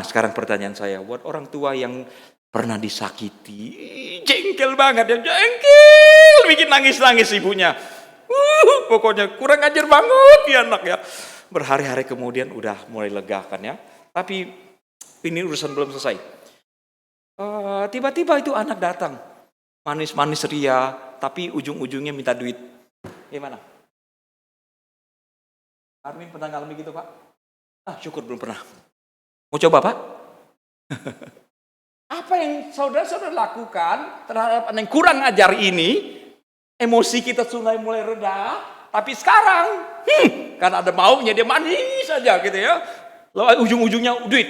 Sekarang pertanyaan saya, buat orang tua yang pernah disakiti, jengkel banget ya, jengkel, bikin nangis-nangis ibunya. Pokoknya kurang ajar banget ya anak ya. Berhari-hari kemudian udah mulai lega kan ya. Tapi ini urusan belum selesai. Tiba-tiba itu anak datang, manis-manis ria, tapi ujung-ujungnya minta duit. Gimana? Armin pernah ngalami gitu Pak? Syukur belum pernah. Mau coba Pak? Apa yang saudara-saudara lakukan terhadap anak yang kurang ajar ini, emosi kita sudah mulai reda, tapi sekarang, karena ada maunya dia manis saja gitu ya. Lalu ujung-ujungnya duit.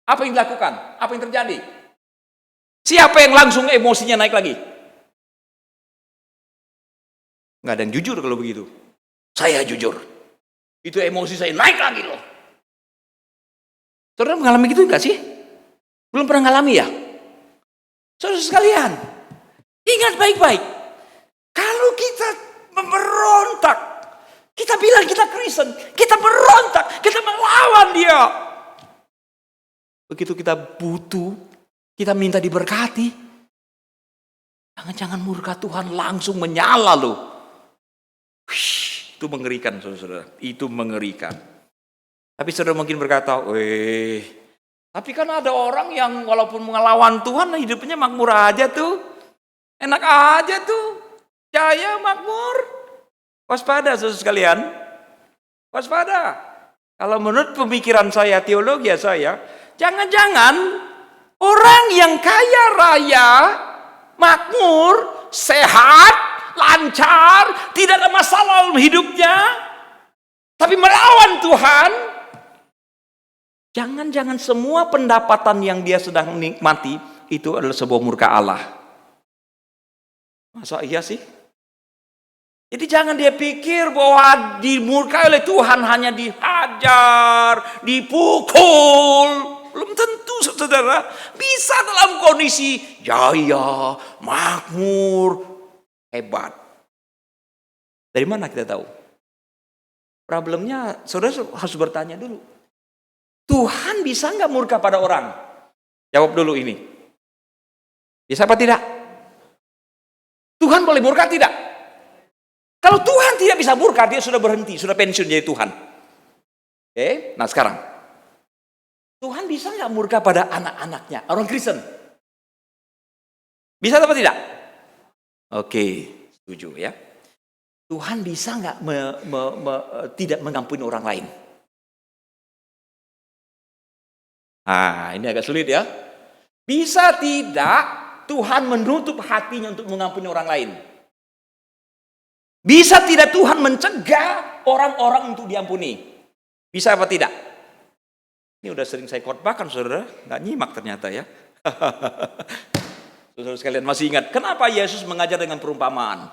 Apa yang dilakukan? Apa yang terjadi? Siapa yang langsung emosinya naik lagi? Nggak ada yang jujur kalau begitu. Saya jujur. Itu emosi saya naik lagi loh. Saudara mengalami gitu enggak sih? Belum pernah ngalami ya? Saudara sekalian, ingat baik-baik. Kalau kita memberontak, kita bilang kita Kristen, kita berontak, kita melawan dia. Begitu kita butuh, kita minta diberkati, jangan-jangan murka Tuhan langsung menyala loh. Itu mengerikan saudara-saudara, itu mengerikan. Tapi saudara mungkin berkata, tapi kan ada orang yang walaupun melawan Tuhan hidupnya makmur aja tuh. Enak aja tuh, jaya makmur. Waspada saudara sekalian, waspada. Kalau menurut pemikiran saya, teologi saya, jangan-jangan orang yang kaya raya, makmur, sehat, lancar, tidak ada masalah dalam hidupnya, Tapi melawan Tuhan, jangan-jangan semua pendapatan yang dia sedang nikmati itu adalah sebuah murka Allah. Masa iya sih? Jadi jangan dia pikir bahwa dimurkai oleh Tuhan hanya dihajar, dipukul. Belum tentu, saudara. Bisa dalam kondisi jaya, makmur, hebat. Dari mana kita tahu? Problemnya, saudara harus bertanya dulu. Tuhan bisa nggak murka pada orang? Jawab dulu ini. Bisa apa tidak? Tuhan boleh murka tidak? Kalau Tuhan tidak bisa murka, dia sudah berhenti, sudah pensiun jadi Tuhan. Oke, nah sekarang. Tuhan bisa nggak murka pada anak-anaknya, orang Kristen? Bisa apa tidak? Oke, setuju ya. Tuhan bisa nggak tidak mengampuni orang lain? Nah, ini agak sulit ya. Bisa tidak Tuhan menutup hatinya untuk mengampuni orang lain? Bisa tidak Tuhan mencegah orang-orang untuk diampuni? Bisa apa tidak? Ini udah sering saya khotbahkan, saudara. Nggak nyimak ternyata ya. Saudara sekalian masih ingat, kenapa Yesus mengajar dengan perumpamaan?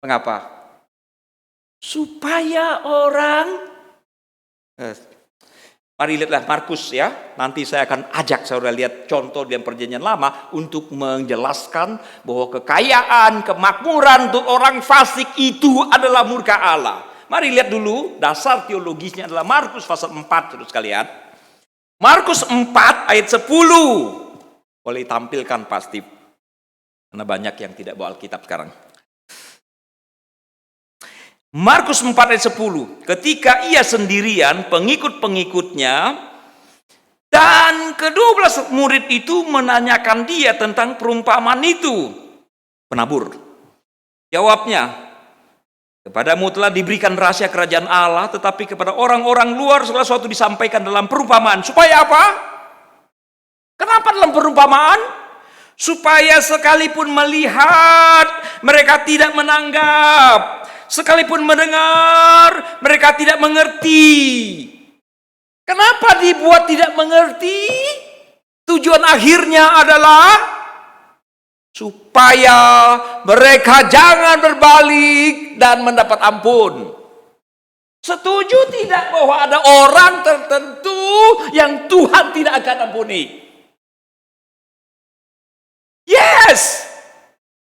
Mengapa? Supaya orang... Mari lihatlah Markus ya. Nanti saya akan ajak saudara lihat contoh dalam perjanjian lama untuk menjelaskan bahwa kekayaan, kemakmuran untuk orang fasik itu adalah murka Allah. Mari lihat dulu dasar teologisnya adalah Markus pasal 4 saudara sekalian. Markus 4 ayat 10. Boleh tampilkan pasti. Karena banyak yang tidak bawa Alkitab sekarang. Markus 4 ayat 10, ketika ia sendirian, pengikut-pengikutnya dan ke-12 murid itu menanyakan dia tentang perumpamaan itu. Penabur. Jawabnya, kepadamu telah diberikan rahasia kerajaan Allah, tetapi kepada orang-orang luar segala sesuatu disampaikan dalam perumpamaan. Supaya apa? Kenapa dalam perumpamaan? Supaya sekalipun melihat, mereka tidak menanggap. Sekalipun mendengar, mereka tidak mengerti. Kenapa dibuat tidak mengerti? Tujuan akhirnya adalah supaya mereka jangan berbalik dan mendapat ampun. Setuju tidak bahwa ada orang tertentu yang Tuhan tidak akan ampuni? Yes!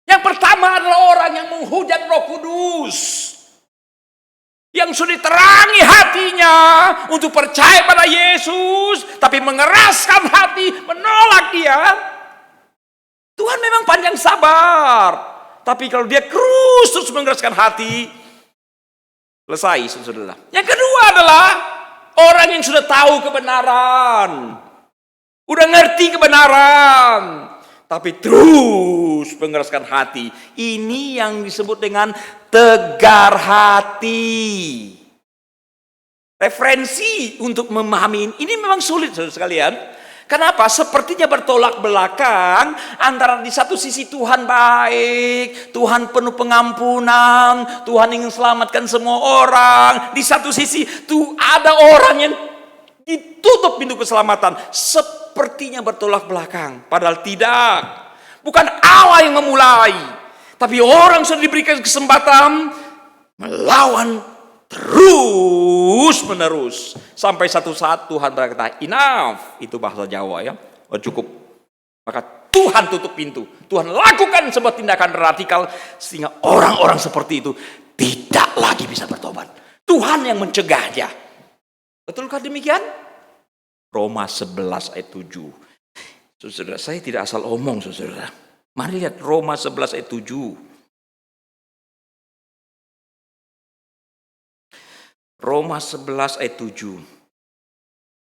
Yang pertama adalah orang yang menghujat Roh Kudus. Yang sudah diterangi hatinya untuk percaya pada Yesus, tapi mengeraskan hati, menolak dia. Tuhan memang panjang sabar. Tapi kalau dia terus mengeraskan hati, selesai, saudara. Yang kedua adalah orang yang sudah tahu kebenaran. Udah ngerti kebenaran. Tapi terus mengeraskan hati. Ini yang disebut dengan tegar hati. Referensi untuk memahami ini memang sulit, saudara sekalian. Kenapa? Sepertinya bertolak belakang antara di satu sisi Tuhan baik, Tuhan penuh pengampunan, Tuhan ingin selamatkan semua orang. Di satu sisi tuh ada orang yang ditutup pintu keselamatan. Sepertinya bertolak belakang. Padahal tidak. Bukan Allah yang memulai. Tapi orang sudah diberikan kesempatan melawan terus menerus. Sampai satu saat Tuhan berkata, enough. Itu bahasa Jawa ya. Oh, cukup. Maka Tuhan tutup pintu. Tuhan lakukan sebuah tindakan radikal. Sehingga orang-orang seperti itu tidak lagi bisa bertobat. Tuhan yang mencegahnya. Betulkah demikian? Roma 11 ayat 7. Saudara, saya tidak asal omong, saudara. Mari lihat Roma 11 ayat 7. Roma 11 ayat 7.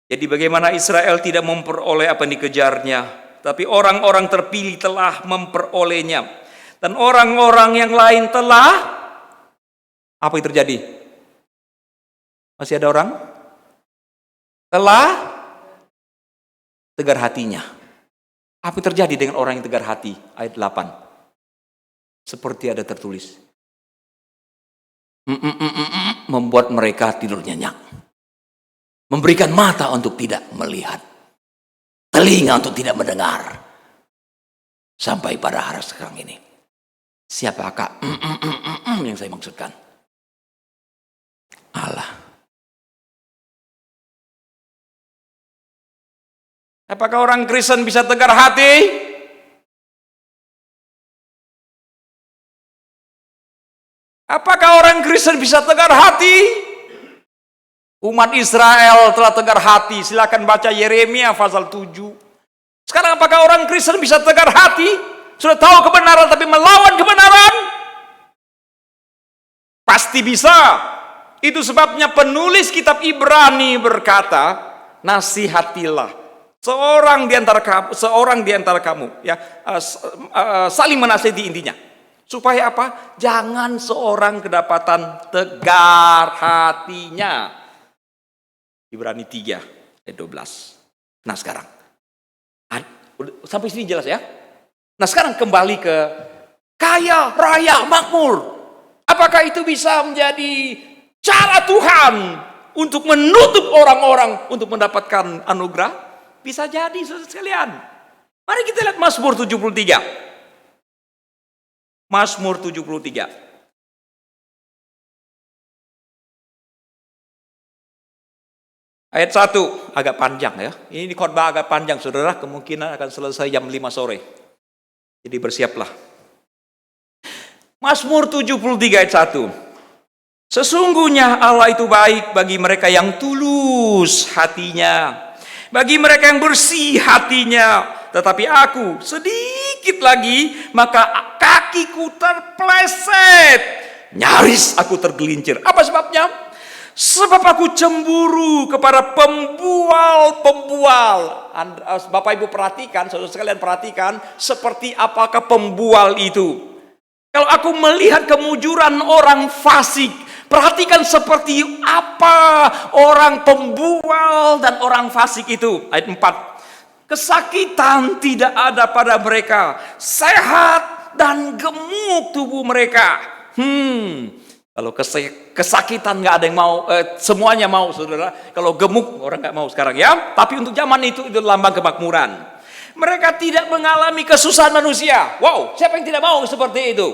Jadi bagaimana Israel tidak memperoleh apa yang dikejarnya, tapi orang-orang terpilih telah memperolehnya. Dan orang-orang yang lain telah, apa yang terjadi? Masih ada orang? Telah tegar hatinya. Apa yang terjadi dengan orang yang tegar hati? Ayat 8. Seperti ada tertulis. membuat mereka tidur nyenyak. Memberikan mata untuk tidak melihat, telinga untuk tidak mendengar. Sampai pada hari sekarang ini. Siapakah yang saya maksudkan? Allah. Apakah orang Kristen bisa tegar hati? Apakah orang Kristen bisa tegar hati? Umat Israel telah tegar hati. Silakan baca Yeremia pasal 7. Sekarang apakah orang Kristen bisa tegar hati? Sudah tahu kebenaran tapi melawan kebenaran? Pasti bisa. Itu sebabnya penulis kitab Ibrani berkata, nasihatilah seorang di antara kamu, ya, saling menasihati intinya. Supaya apa? Jangan seorang kedapatan tegar hatinya. Ibrani 3 ayat 12. Nah sekarang, sampai sini jelas ya. Nah sekarang kembali ke kaya, raya, makmur. Apakah itu bisa menjadi cara Tuhan untuk menutup orang-orang untuk mendapatkan anugerah? Bisa jadi, saudara sekalian. Mari kita lihat Mazmur 73. Mazmur 73. Ayat 1, agak panjang ya. Ini khotbah agak panjang, saudara. Kemungkinan akan selesai jam 5 sore. Jadi bersiaplah. Mazmur 73 ayat 1. Sesungguhnya Allah itu baik bagi mereka yang tulus hatinya. Bagi mereka yang bersih hatinya. Tetapi aku sedikit lagi maka kakiku terpleset. Nyaris aku tergelincir. Apa sebabnya? Sebab aku cemburu kepada pembual-pembual. Bapak Ibu perhatikan, saudara sekalian perhatikan, seperti apakah pembual itu. Kalau aku melihat kemujuran orang fasik, perhatikan seperti apa orang pembual dan orang fasik itu. Ayat 4. Kesakitan tidak ada pada mereka, sehat dan gemuk tubuh mereka. Kalau kesakitan nggak ada yang mau, semuanya mau, saudara. Kalau gemuk orang nggak mau sekarang ya. Tapi untuk zaman itu lambang kemakmuran. Mereka tidak mengalami kesusahan manusia. Wow, siapa yang tidak mau seperti itu?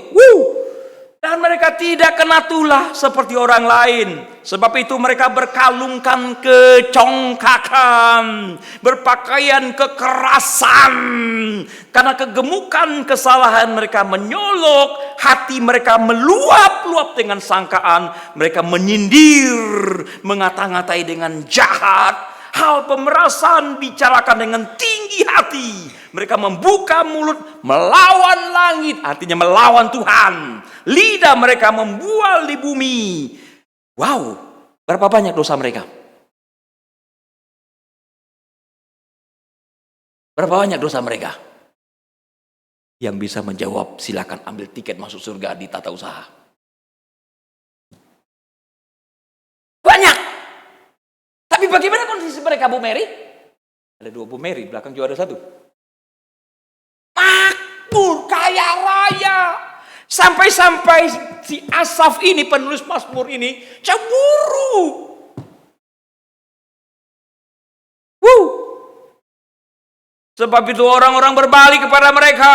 Dan mereka tidak kena tulah seperti orang lain. Sebab itu mereka berkalungkan kecongkakan, berpakaian kekerasan. Karena kegemukan kesalahan mereka menyolok, hati mereka meluap-luap dengan sangkaan. Mereka menyindir, mengata-ngatai dengan jahat. Hal pemerasan bicarakan dengan tinggi hati. Mereka membuka mulut melawan langit, artinya melawan Tuhan. Lidah mereka membual di bumi. Wow, berapa banyak dosa mereka? Berapa banyak dosa mereka? Yang bisa menjawab, silakan ambil tiket masuk surga di Tata Usaha. Banyak. Tapi bagaimana kondisi mereka, Bu Mary? Ada 2 Bu Mary, belakang juga ada 1. Makmur, kaya raya. Sampai-sampai si Asaf ini, penulis Mazmur ini, cemburu. Sebab itu orang-orang berbalik kepada mereka,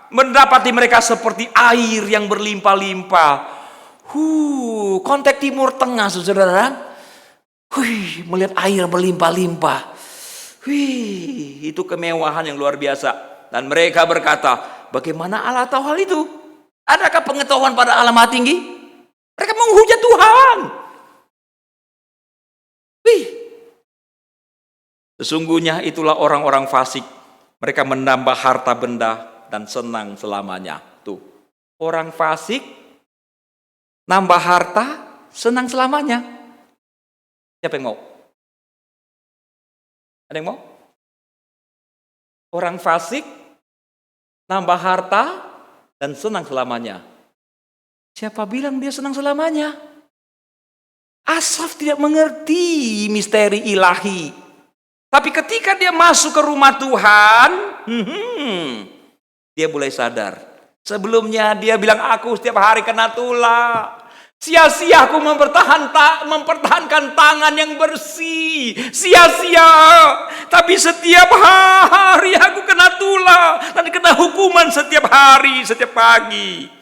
mendapati mereka seperti air yang berlimpah-limpah. Konteks Timur Tengah, saudara. Melihat air berlimpah-limpah. Itu kemewahan yang luar biasa. Dan mereka berkata, bagaimana Allah tahu hal itu? Adakah pengetahuan pada Allah Maha Tinggi? Mereka menghujat Tuhan. Sesungguhnya itulah orang-orang fasik. Mereka menambah harta benda dan senang selamanya. Tuh, orang fasik nambah harta, senang selamanya. Siapa yang mau? Ada yang mau? Orang fasik nambah harta dan senang selamanya. Siapa bilang dia senang selamanya? Asaf tidak mengerti misteri ilahi. Tapi ketika dia masuk ke rumah Tuhan, dia mulai sadar. Sebelumnya dia bilang, aku setiap hari kena tulah. Sia-sia aku mempertahankan tangan yang bersih. Sia-sia. Tapi setiap hari aku kena tulah dan kena hukuman setiap hari, setiap pagi.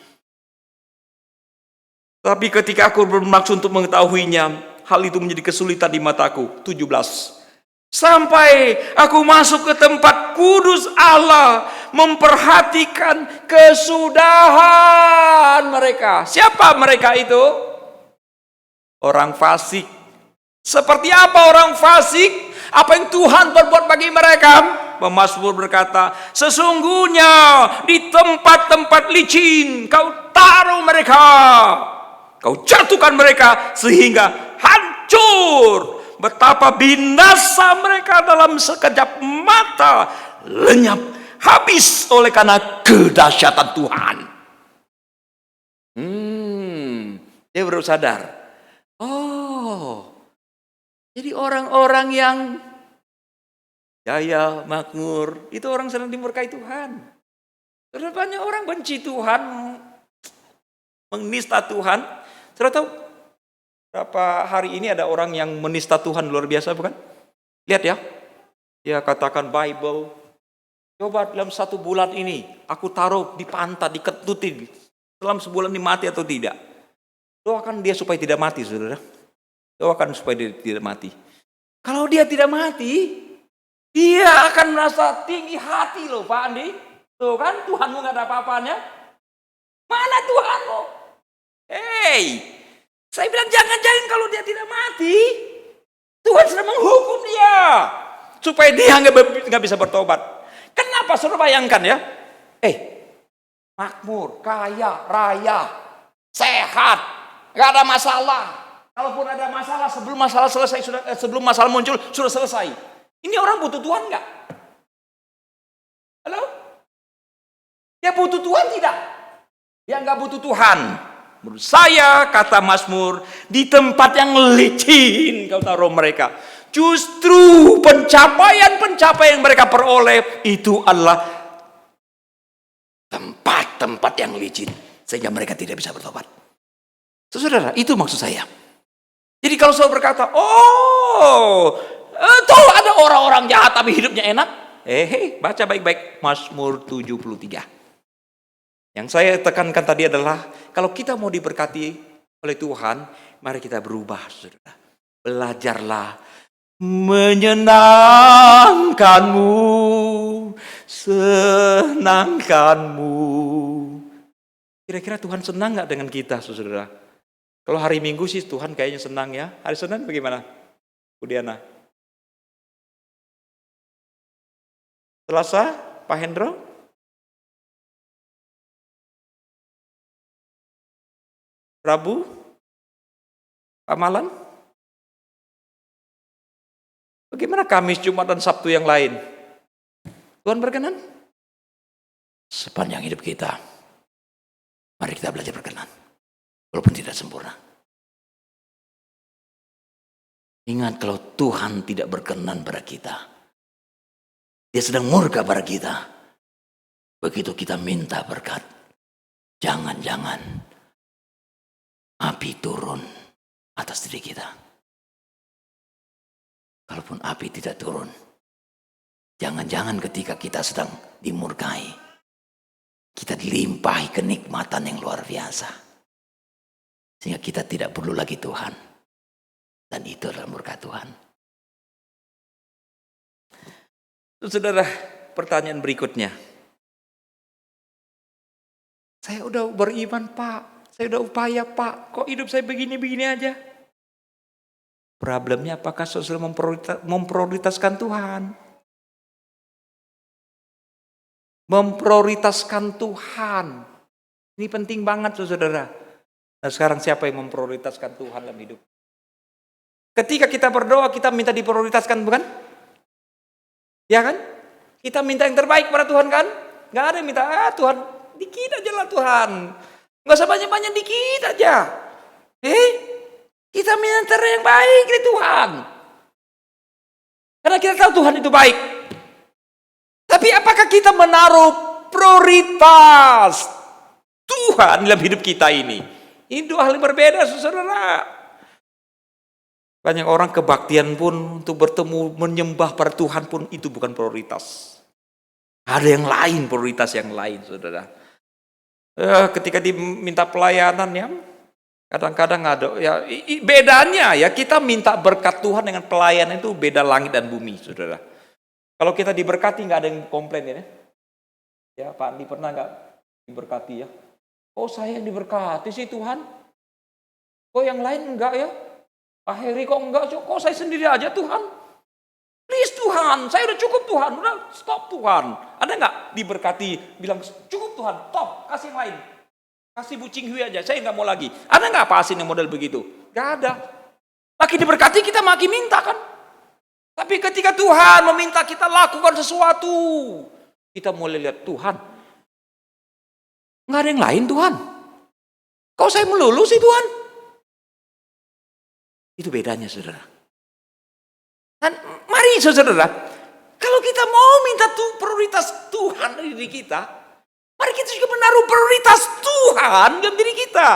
Tapi ketika aku bermaksud untuk mengetahuinya, hal itu menjadi kesulitan di mataku. 17. Sampai aku masuk ke tempat kudus Allah, memperhatikan kesudahan mereka. Siapa mereka itu? Orang fasik. Seperti apa orang fasik? Apa yang Tuhan perbuat bagi mereka? Pemazmur berkata, sesungguhnya di tempat-tempat licin kau taruh mereka, kau jatuhkan mereka sehingga hancur. Betapa binasa mereka dalam sekejap mata, lenyap, habis oleh karena kedahsyatan Tuhan. Dia baru sadar. Oh, jadi orang-orang yang jaya, makmur, itu orang sedang dimurkai Tuhan. Terus banyak orang benci Tuhan, menista Tuhan. Sudah tahu berapa hari ini ada orang yang menista Tuhan luar biasa, bukan? Lihat ya, dia katakan Bible. Coba dalam 1 bulan ini, aku taruh di pantat, diketutin. Dalam sebulan ini mati atau tidak? Doakan dia supaya tidak mati, saudara. Doakan supaya dia tidak mati. Kalau dia tidak mati, dia akan merasa tinggi hati loh Pak Andi. Tuh kan, Tuhanmu gak ada apa-apanya. Mana Tuhanmu? Hei, saya bilang jangan-jangan kalau dia tidak mati, Tuhan sedang menghukum dia supaya dia nggak bisa bertobat. Kenapa? Saudara bayangkan ya, makmur, kaya, raya, sehat, nggak ada masalah. Kalaupun ada masalah, sebelum masalah selesai sebelum masalah muncul sudah selesai. Ini orang butuh Tuhan nggak? Halo? Dia butuh Tuhan tidak? Dia nggak butuh Tuhan. Menurut saya, kata Mazmur, di tempat yang licin kau taruh mereka. Justru pencapaian-pencapaian yang mereka peroleh itu adalah tempat-tempat yang licin, sehingga mereka tidak bisa bertobat. Saudara, itu maksud saya. Jadi kalau saudara berkata, tuh ada orang-orang jahat tapi hidupnya enak. Baca baik-baik Mazmur 73. Yang saya tekankan tadi adalah, kalau kita mau diberkati oleh Tuhan, mari kita berubah, saudara. Belajarlah menyenangkanmu, senangkanmu. Kira-kira Tuhan senang gak dengan kita, saudara? Kalau hari Minggu sih Tuhan kayaknya senang ya. Hari Senin bagaimana, Bu Diana? Selasa, Pak Hendro? Rabu, Pak Malan? Bagaimana Kamis, Jumat, dan Sabtu yang lain? Tuhan berkenan? Sepanjang hidup kita, mari kita belajar berkenan, walaupun tidak sempurna. Ingat, kalau Tuhan tidak berkenan pada kita, Dia sedang murka pada kita. Begitu kita minta berkat, jangan-jangan api turun atas diri kita. Kalaupun api tidak turun, jangan-jangan ketika kita sedang dimurkai, kita dilimpahi kenikmatan yang luar biasa, sehingga kita tidak perlu lagi Tuhan. Dan itu adalah murka Tuhan. Saudara, pertanyaan berikutnya. Saya udah beriman Pak, saya udah upaya Pak, kok hidup saya begini-begini aja? Problemnya apakah saudara memprioritaskan Tuhan? Memprioritaskan Tuhan. Ini penting banget saudara. Nah sekarang siapa yang memprioritaskan Tuhan dalam hidup? Ketika kita berdoa, kita minta diprioritaskan, bukan? Ya kan? Kita minta yang terbaik pada Tuhan kan? Gak ada yang minta, Tuhan dikit aja lah Tuhan. Gak usah banyak-banyak, dikit aja. Kita minta yang baik dari Tuhan. Karena kita tahu Tuhan itu baik. Tapi apakah kita menaruh prioritas Tuhan dalam hidup kita ini? Ini dua hal yang berbeda, saudara. Banyak orang kebaktian pun untuk bertemu, menyembah pada Tuhan pun itu bukan prioritas. Ada yang lain, prioritas yang lain, saudara. Ketika diminta pelayanan ya, kadang-kadang ada ya bedanya ya, kita minta berkat Tuhan dengan pelayanan itu beda langit dan bumi, saudara. Kalau kita diberkati nggak ada yang komplain ya. Ya Pak Andi pernah nggak diberkati ya? Oh saya yang diberkati sih Tuhan. Kok yang lain enggak ya? Pak Heri kok enggak? Kok saya sendiri aja Tuhan? Please Tuhan, saya udah cukup Tuhan, udah stop Tuhan. Ada nggak diberkati bilang cukup Tuhan, stop, kasih yang lain. Kasih bucing hui aja, saya nggak mau lagi. Ada nggak Pak Asin yang model begitu? Nggak ada. Makin diberkati kita makin minta kan? Tapi ketika Tuhan meminta kita lakukan sesuatu, kita mulai lihat Tuhan. Nggak ada yang lain Tuhan. Kau saya melulu sih Tuhan. Itu bedanya saudara. Dan mari saudara, kalau kita mau minta prioritas Tuhan dari diri kita, mari kita juga menaruh prioritas Tuhan dalam diri kita.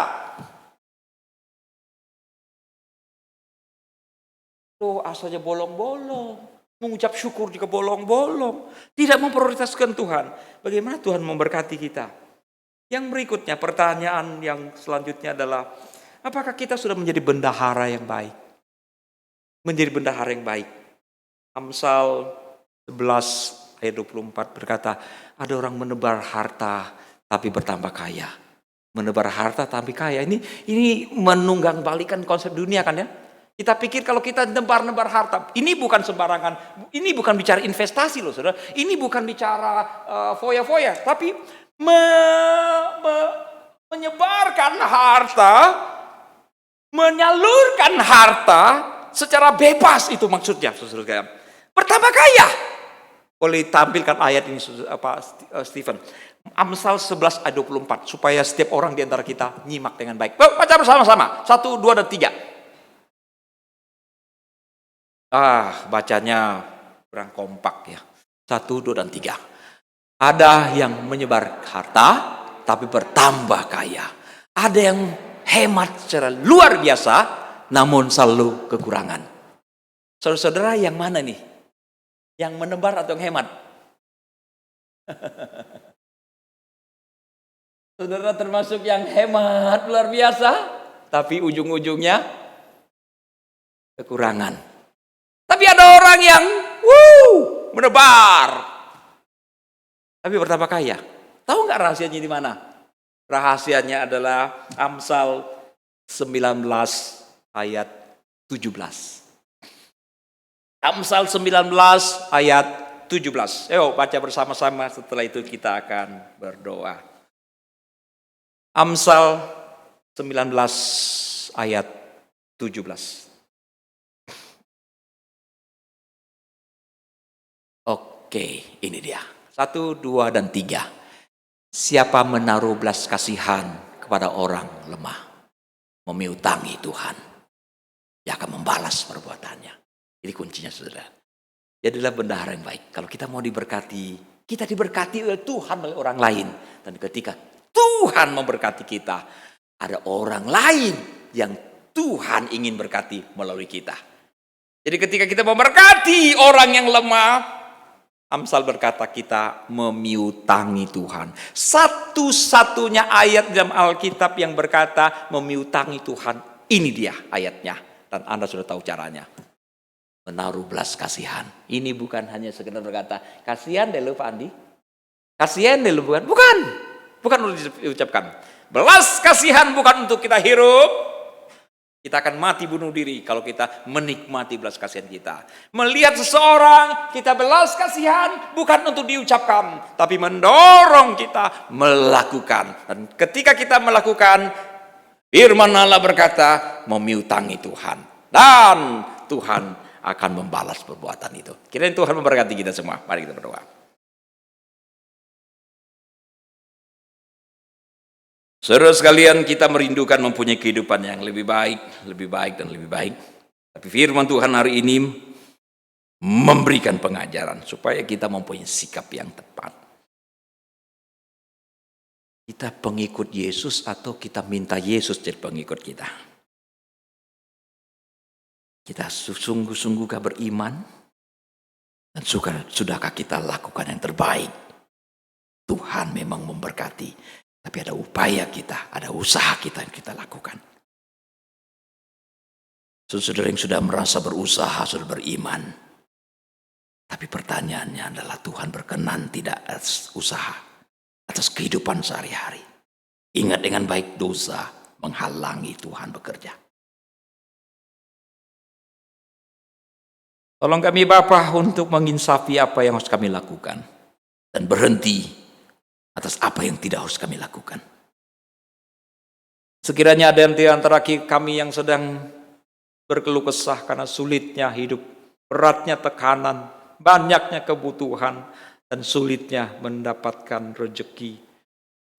Doa saja bolong-bolong, mengucap syukur juga bolong-bolong, tidak memprioritaskan Tuhan. Bagaimana Tuhan memberkati kita? Yang berikutnya, pertanyaan yang selanjutnya adalah, apakah kita sudah menjadi bendahara yang baik? Menjadi bendahara yang baik. Amsal 11 ayat 24 berkata, ada orang menebar harta tapi bertambah kaya. Menebar harta tapi kaya. Ini menunggang balikan konsep dunia kan ya. Kita pikir kalau kita nebar-nebar harta, ini bukan sembarangan, ini bukan bicara investasi loh saudara. Ini bukan bicara foya-foya, tapi menyebarkan harta, menyalurkan harta secara bebas, itu maksudnya saudara. Pertama kaya. Boleh tampilkan ayat ini Stephen. Amsal 11 ayat 24 supaya setiap orang di antara kita nyimak dengan baik. Baca bersama-sama. 1, 2 dan 3. Bacanya kurang kompak ya. 1, 2 dan 3. Ada yang menyebar harta tapi bertambah kaya. Ada yang hemat secara luar biasa namun selalu kekurangan. Saudara-saudara yang mana nih? Yang menebar atau yang hemat? Saudara termasuk yang hemat luar biasa, tapi ujung-ujungnya kekurangan. Tapi ada orang yang menebar, tapi bertambah kaya. Tahu nggak rahasianya di mana? Rahasianya adalah Amsal 19 ayat 17. Amsal 19 ayat 17. Ayo baca bersama-sama, setelah itu kita akan berdoa. Amsal 19 ayat 17. Oke, ini dia. 1, 2 dan 3. Siapa menaruh belas kasihan kepada orang lemah, memiutangi Tuhan, dia akan membalas perbuatannya. Ini kuncinya saudara. Jadilah bendahara yang baik. Kalau kita mau diberkati, kita diberkati oleh Tuhan oleh orang lain. Dan ketika Tuhan memberkati kita, ada orang lain yang Tuhan ingin berkati melalui kita. Jadi ketika kita memberkati orang yang lemah, Amsal berkata kita memiutangi Tuhan. Satu-satunya ayat dalam Alkitab yang berkata memiutangi Tuhan. Ini dia ayatnya. Dan Anda sudah tahu caranya. Menaruh belas kasihan. Ini bukan hanya sekedar berkata, kasihan deh lu Pak Andi. Kasihan deh lu, bukan. Bukan untuk diucapkan. Belas kasihan bukan untuk kita hirup. Kita akan mati bunuh diri kalau kita menikmati belas kasihan kita. Melihat seseorang, kita belas kasihan bukan untuk diucapkan, tapi mendorong kita melakukan. Dan ketika kita melakukan, firman Allah berkata, memiutangi Tuhan. Dan Tuhan akan membalas perbuatan itu. Kiranya Tuhan memberkati kita semua. Mari kita berdoa. Saudara sekalian, kita merindukan mempunyai kehidupan yang lebih baik dan lebih baik. Tapi firman Tuhan hari ini memberikan pengajaran supaya kita mempunyai sikap yang tepat. Kita kita pengikut Yesus atau kita minta Yesus jadi pengikut kita? Kita sungguh-sungguhkah beriman? Dan sudahkah kita lakukan yang terbaik? Tuhan memang memberkati. Tapi ada upaya kita, ada usaha kita yang kita lakukan. Saudara yang sudah merasa berusaha, sudah beriman. Tapi pertanyaannya adalah Tuhan berkenan tidak atas usaha, atas kehidupan sehari-hari. Ingat dengan baik dosa menghalangi Tuhan bekerja. Tolong kami Bapa untuk menginsafi apa yang harus kami lakukan. Dan berhenti atas apa yang tidak harus kami lakukan. Sekiranya ada di antara kami yang sedang berkeluh kesah karena sulitnya hidup, beratnya tekanan, banyaknya kebutuhan, dan sulitnya mendapatkan rezeki.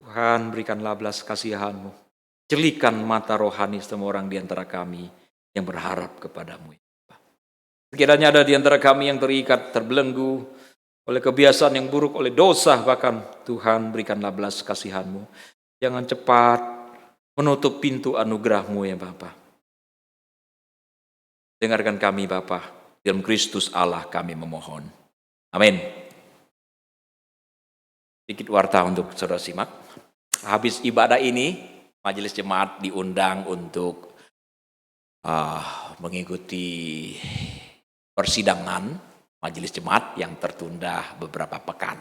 Tuhan berikanlah belas kasihan-Mu. Jelikan mata rohani semua orang di antara kami yang berharap kepadamu. Sekiranya ada di antara kami yang terikat, terbelenggu oleh kebiasaan yang buruk, oleh dosa bahkan, Tuhan berikanlah belas kasihan-Mu. Jangan cepat menutup pintu anugerah-Mu ya Bapa. Dengarkan kami Bapa, dalam Kristus Allah kami memohon. Amin. Sedikit warta untuk saudara simak. Habis ibadah ini, majelis jemaat diundang untuk mengikuti persidangan majelis jemaat yang tertunda beberapa pekan.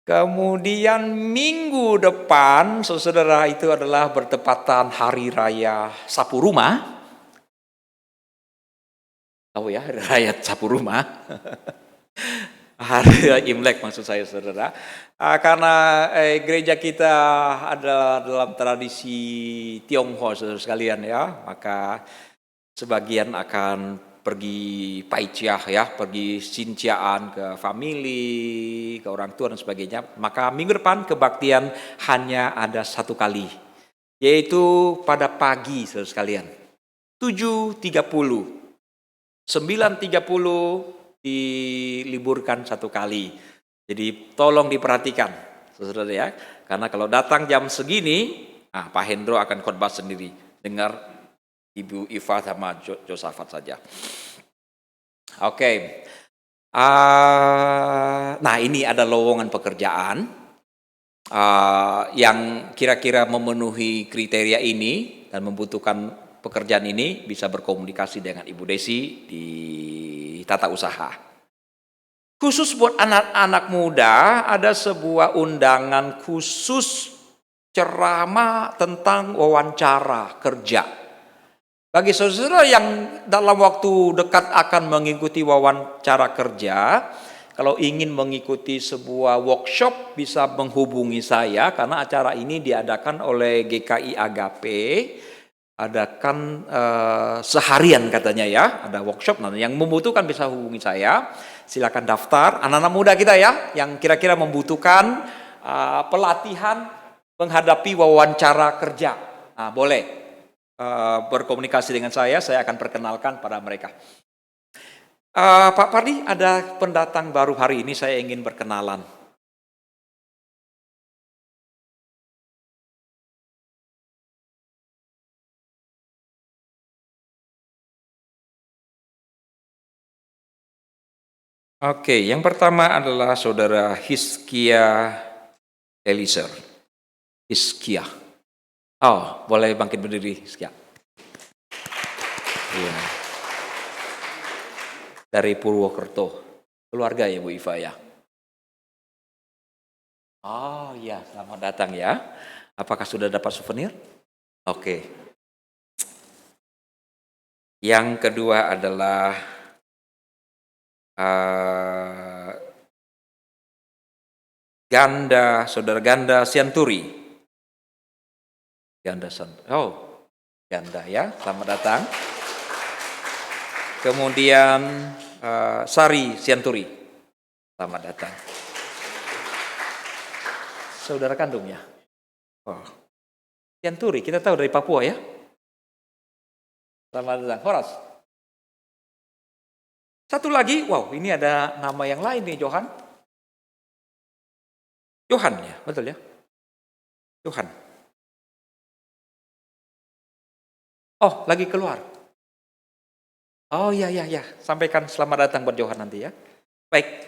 Kemudian minggu depan, saudara, itu adalah bertepatan Hari Raya Sapu Rumah. Tahu ya, Hari Raya Sapu Rumah. Hari Imlek maksud saya, saudara. Karena gereja kita adalah dalam tradisi Tionghoa, saudara sekalian ya, maka sebagian akan pergi paiciah ya, pergi sinciaan ke family, ke orang tua dan sebagainya. Maka minggu depan kebaktian hanya ada satu kali, yaitu pada pagi saudara sekalian. 7.30, 9.30 diliburkan satu kali. Jadi tolong diperhatikan saudara ya, karena kalau datang jam segini, Pak Hendro akan khotbah sendiri. Dengar Ibu Iva sama Josafat saja. Oke. Nah ini ada lowongan pekerjaan yang kira-kira memenuhi kriteria ini dan membutuhkan pekerjaan ini, bisa berkomunikasi dengan Ibu Desi di Tata Usaha. Khusus buat anak-anak muda ada sebuah undangan khusus ceramah tentang wawancara kerja. Bagi saudara yang dalam waktu dekat akan mengikuti wawancara kerja, kalau ingin mengikuti sebuah workshop bisa menghubungi saya, karena acara ini diadakan oleh GKI Agape, adakan seharian katanya ya, ada workshop. Nah, yang membutuhkan bisa hubungi saya, silakan daftar. Anak-anak muda kita ya, yang kira-kira membutuhkan pelatihan menghadapi wawancara kerja, nah, boleh berkomunikasi dengan saya akan perkenalkan pada mereka. Pak Pardi, ada pendatang baru hari ini, saya ingin berkenalan. Oke, yang pertama adalah saudara Hizkia Elisir. Hizkia. Oh, boleh bangkit berdiri, Hizkia. Iya. Dari Purwokerto. Keluarga ya Bu Iva ya. Oh iya, selamat datang ya. Apakah sudah dapat souvenir? Oke. Yang kedua adalah saudara Ganda Sianturi. Ganda ya, selamat datang. Kemudian Sari Sianturi, selamat datang. Saudara kandung ya? Oh. Sianturi, kita tahu dari Papua ya? Selamat datang. Horas. Satu lagi, wow, ini ada nama yang lain nih, Johan ya, betul ya? Tuhan. Oh, lagi keluar. Oh iya. Sampaikan selamat datang buat Johan nanti ya. Baik.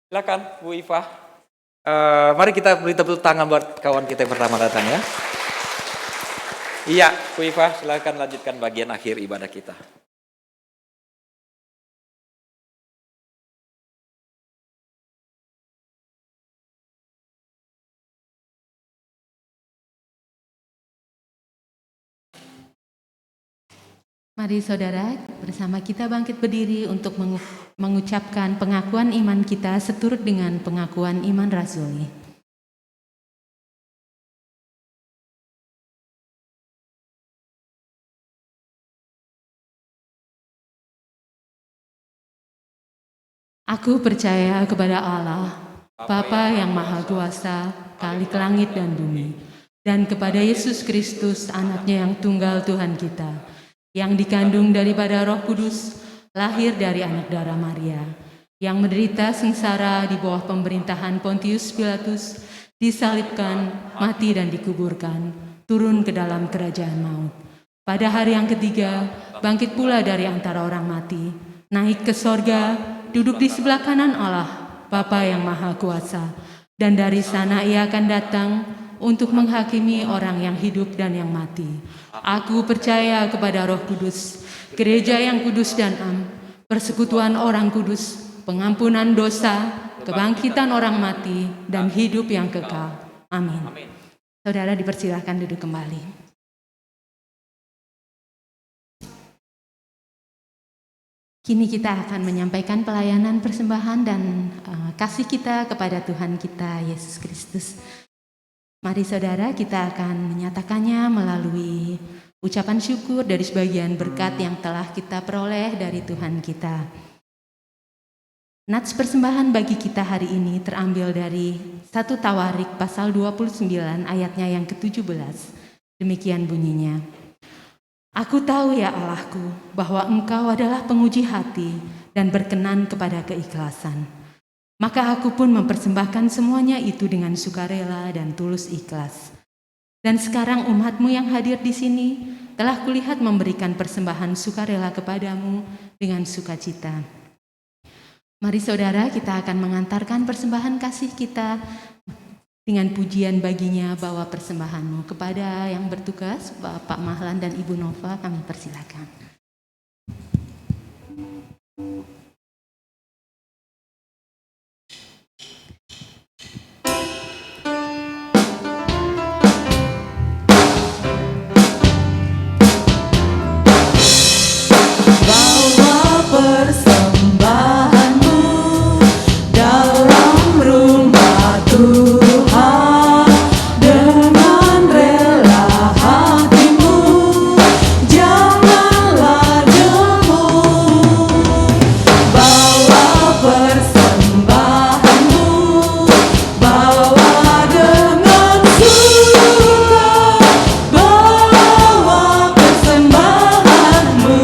Silakan Bu Iva. Mari kita beri tepuk tangan buat kawan kita yang pertama datang ya. Iya, Bu Iva, silakan lanjutkan bagian akhir ibadah kita. Mari saudara, bersama kita bangkit berdiri untuk mengucapkan pengakuan iman kita seturut dengan pengakuan iman rasuli. Aku percaya kepada Allah, Bapa yang Maha Kuasa, Khalik langit dan bumi, dan kepada Yesus Kristus, Anaknya yang tunggal Tuhan kita, yang dikandung daripada Roh Kudus, lahir dari anak darah Maria, yang menderita sengsara di bawah pemerintahan Pontius Pilatus, disalibkan, mati dan dikuburkan, turun ke dalam kerajaan maut. Pada hari yang ketiga, bangkit pula dari antara orang mati, naik ke sorga, duduk di sebelah kanan Allah, Bapa yang Maha Kuasa, dan dari sana Ia akan datang untuk menghakimi orang yang hidup dan yang mati. Aku percaya kepada Roh Kudus, gereja yang kudus dan persekutuan orang kudus, pengampunan dosa, kebangkitan orang mati, dan hidup yang kekal. Amin. Saudara dipersilakan duduk kembali. Kini kita akan menyampaikan pelayanan persembahan dan kasih kita kepada Tuhan kita, Yesus Kristus. Mari saudara, kita akan menyatakannya melalui ucapan syukur dari sebagian berkat yang telah kita peroleh dari Tuhan kita. Nats persembahan bagi kita hari ini terambil dari 1 Tawarik pasal 29 ayatnya yang ke-17. Demikian bunyinya. Aku tahu ya Allahku, bahwa Engkau adalah penguji hati dan berkenan kepada keikhlasan. Maka aku pun mempersembahkan semuanya itu dengan sukarela dan tulus ikhlas. Dan sekarang umat-Mu yang hadir di sini telah kulihat memberikan persembahan sukarela kepadamu dengan sukacita. Mari saudara, kita akan mengantarkan persembahan kasih kita dengan pujian baginya, bawa persembahanmu. Kepada yang bertugas, Bapak Mahlan dan Ibu Nova, kami persilakan. Bawa persembahanmu dalam rumah Tuhan dengan rela hatimu, janganlah jemu. Bawa persembahanmu, bawa dengan suka, bawa persembahanmu,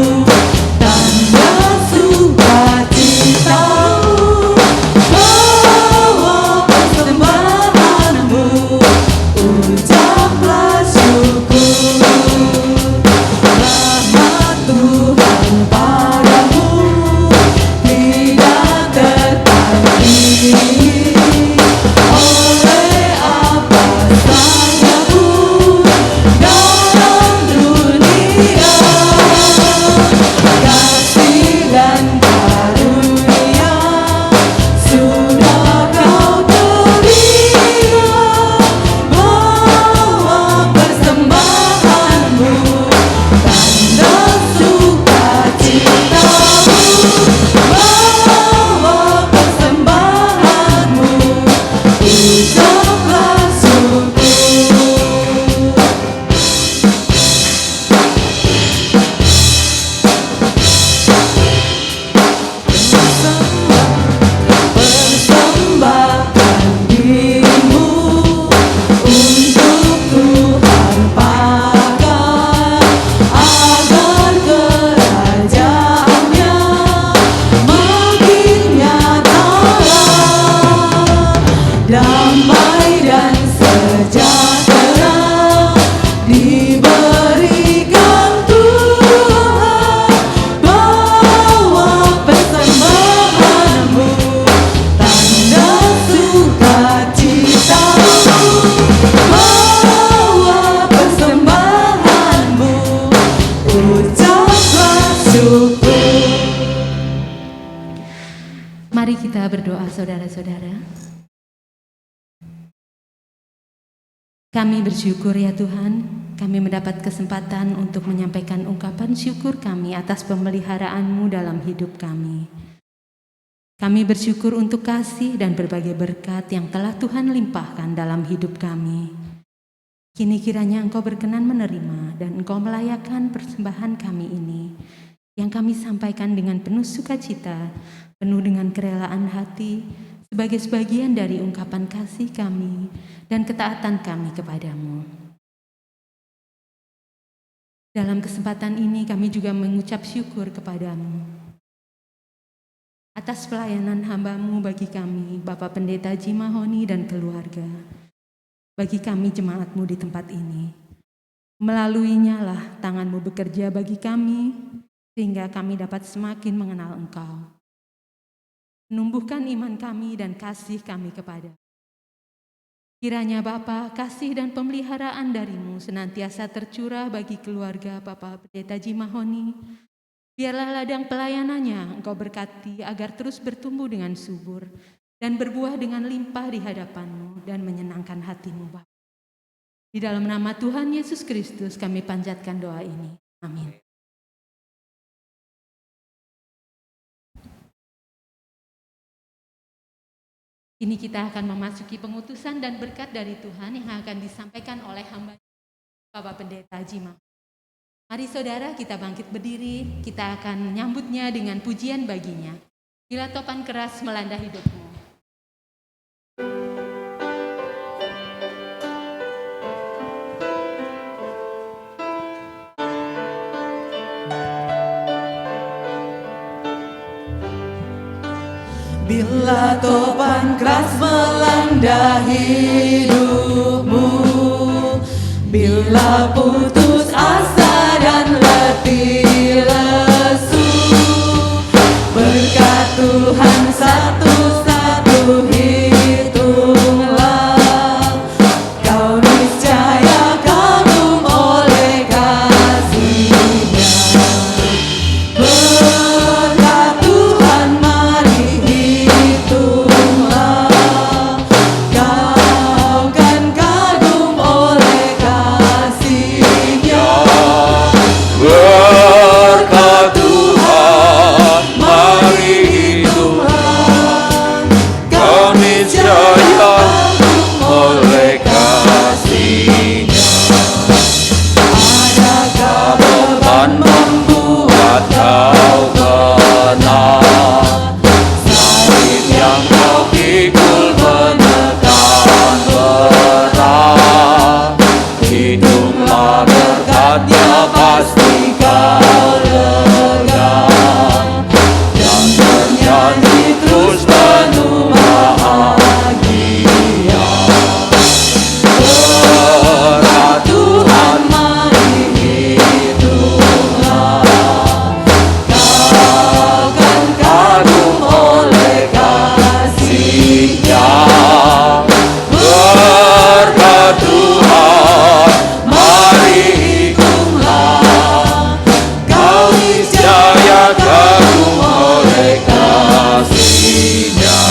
tanda sukacitamu, bawa persembahanmu, ucaplah syukur. Rahmat Tuhan padamu tidak tertandingi oleh apa saja pun dalam dunia. Kasih dan karunia sudah Kau terima. Bawa persembahanmu, tanda sukacitamu, bawa persembahanmu, ucaplah syukur. Persembahkan dirimu untuk Tuhan pakai, agar kerajaannya makin nyata. Damai dan sejahtera berdoa saudara-saudara. Kami bersyukur ya Tuhan, kami mendapat kesempatan untuk menyampaikan ungkapan syukur kami atas pemeliharaan-Mu dalam hidup kami. Kami bersyukur untuk kasih dan berbagai berkat yang telah Tuhan limpahkan dalam hidup kami. Kini kiranya Engkau berkenan menerima dan Engkau melayakkan persembahan kami ini, yang kami sampaikan dengan penuh sukacita, penuh dengan kerelaan hati, sebagai sebagian dari ungkapan kasih kami dan ketaatan kami kepadamu. Dalam kesempatan ini kami juga mengucap syukur kepadamu atas pelayanan hamba-Mu bagi kami, Bapak Pendeta Jimahoni dan keluarga, bagi kami jemaat-Mu di tempat ini. Melaluinya lah tangan-Mu bekerja bagi kami, sehingga kami dapat semakin mengenal Engkau. Menumbuhkan iman kami dan kasih kami kepada. Kiranya Bapa, kasih dan pemeliharaan dari-Mu senantiasa tercurah bagi keluarga Bapak Pendeta Jimahoni. Biarlah ladang pelayanannya Engkau berkati agar terus bertumbuh dengan subur dan berbuah dengan limpah di hadapan-Mu dan menyenangkan hati-Mu, Bapa. Di dalam nama Tuhan Yesus Kristus kami panjatkan doa ini. Amin. Kini kita akan memasuki pengutusan dan berkat dari Tuhan yang akan disampaikan oleh hamba Bapak Pendeta Jimahoni. Mari saudara kita bangkit berdiri, kita akan menyambutnya dengan pujian baginya. Bila topan keras melanda hidupmu. Bila topan keras melanda hidupmu, bila putus asa dan letih lesu, berkat Tuhan satu-satu hitunglah, kau niscaya kagum oleh kasih-Nya. Berkat Tuhan mari hitunglah, kau kan kagum oleh kasih-Nya. Berkat Tuhan mari hitunglah, kau niscaya oleh kasih-Nya. Adakah Beban membuat kau benar, salib yang kau pikul menekan berat. Hitunglah berkatnya pasti kau lega, dan bernyanyi terus penuh bahagia. Berkat Tuhan mari hitunglah, kau kan kagum oleh kasih-Nya. Berkat Tuhan mari hitunglah, kau niscaya kagum oleh kasih-Nya.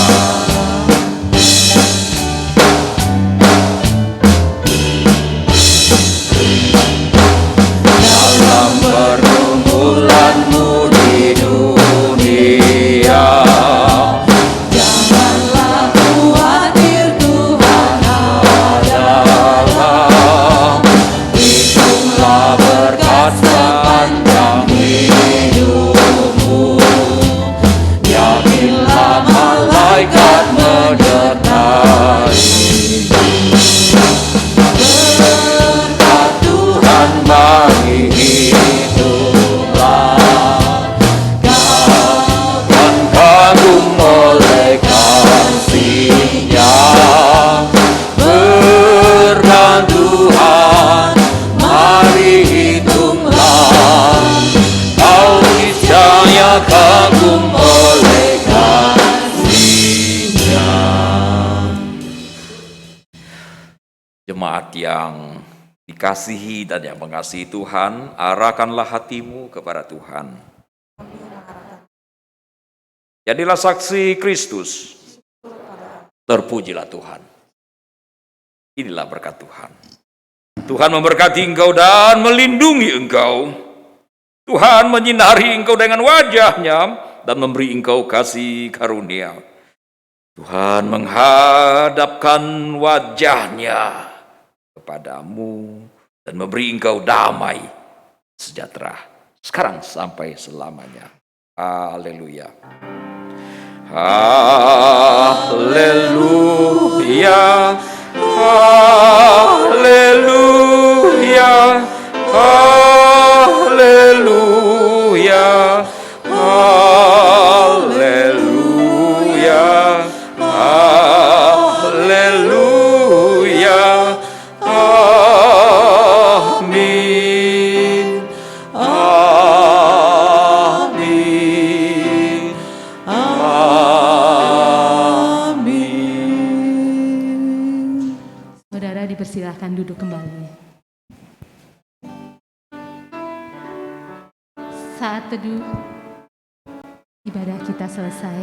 Dalam pergumulanmu di dunia, janganlah khawatir, Tuhan adalah hitunglah berkat sepanjang hidupmu. Yakinlah malaikat menyertai. Berkat Tuhan mari hitunglah, kau kan kagum oleh kasih-Nya. Berkat Tuhan mari hitunglah, kau niscaya kagum oleh kasih-Nya. Jemaat yang dikasihi dan yang mengasihi Tuhan, arahkanlah hatimu kepada Tuhan. Jadilah saksi Kristus. Terpujilah Tuhan. Inilah berkat Tuhan. Tuhan memberkati engkau dan melindungi engkau. Tuhan menyinari engkau dengan wajah-Nya dan memberi engkau kasih karunia. Tuhan menghadapkan wajah-Nya kepadamu dan memberi engkau damai sejahtera sekarang sampai selamanya. Haleluya. Haleluya. Haleluya. Haleluya. Haleluya. Haleluya. Amin. Amin. Amin. Saudara dipersilahkan duduk kembali. Saat teduh ibadah kita selesai.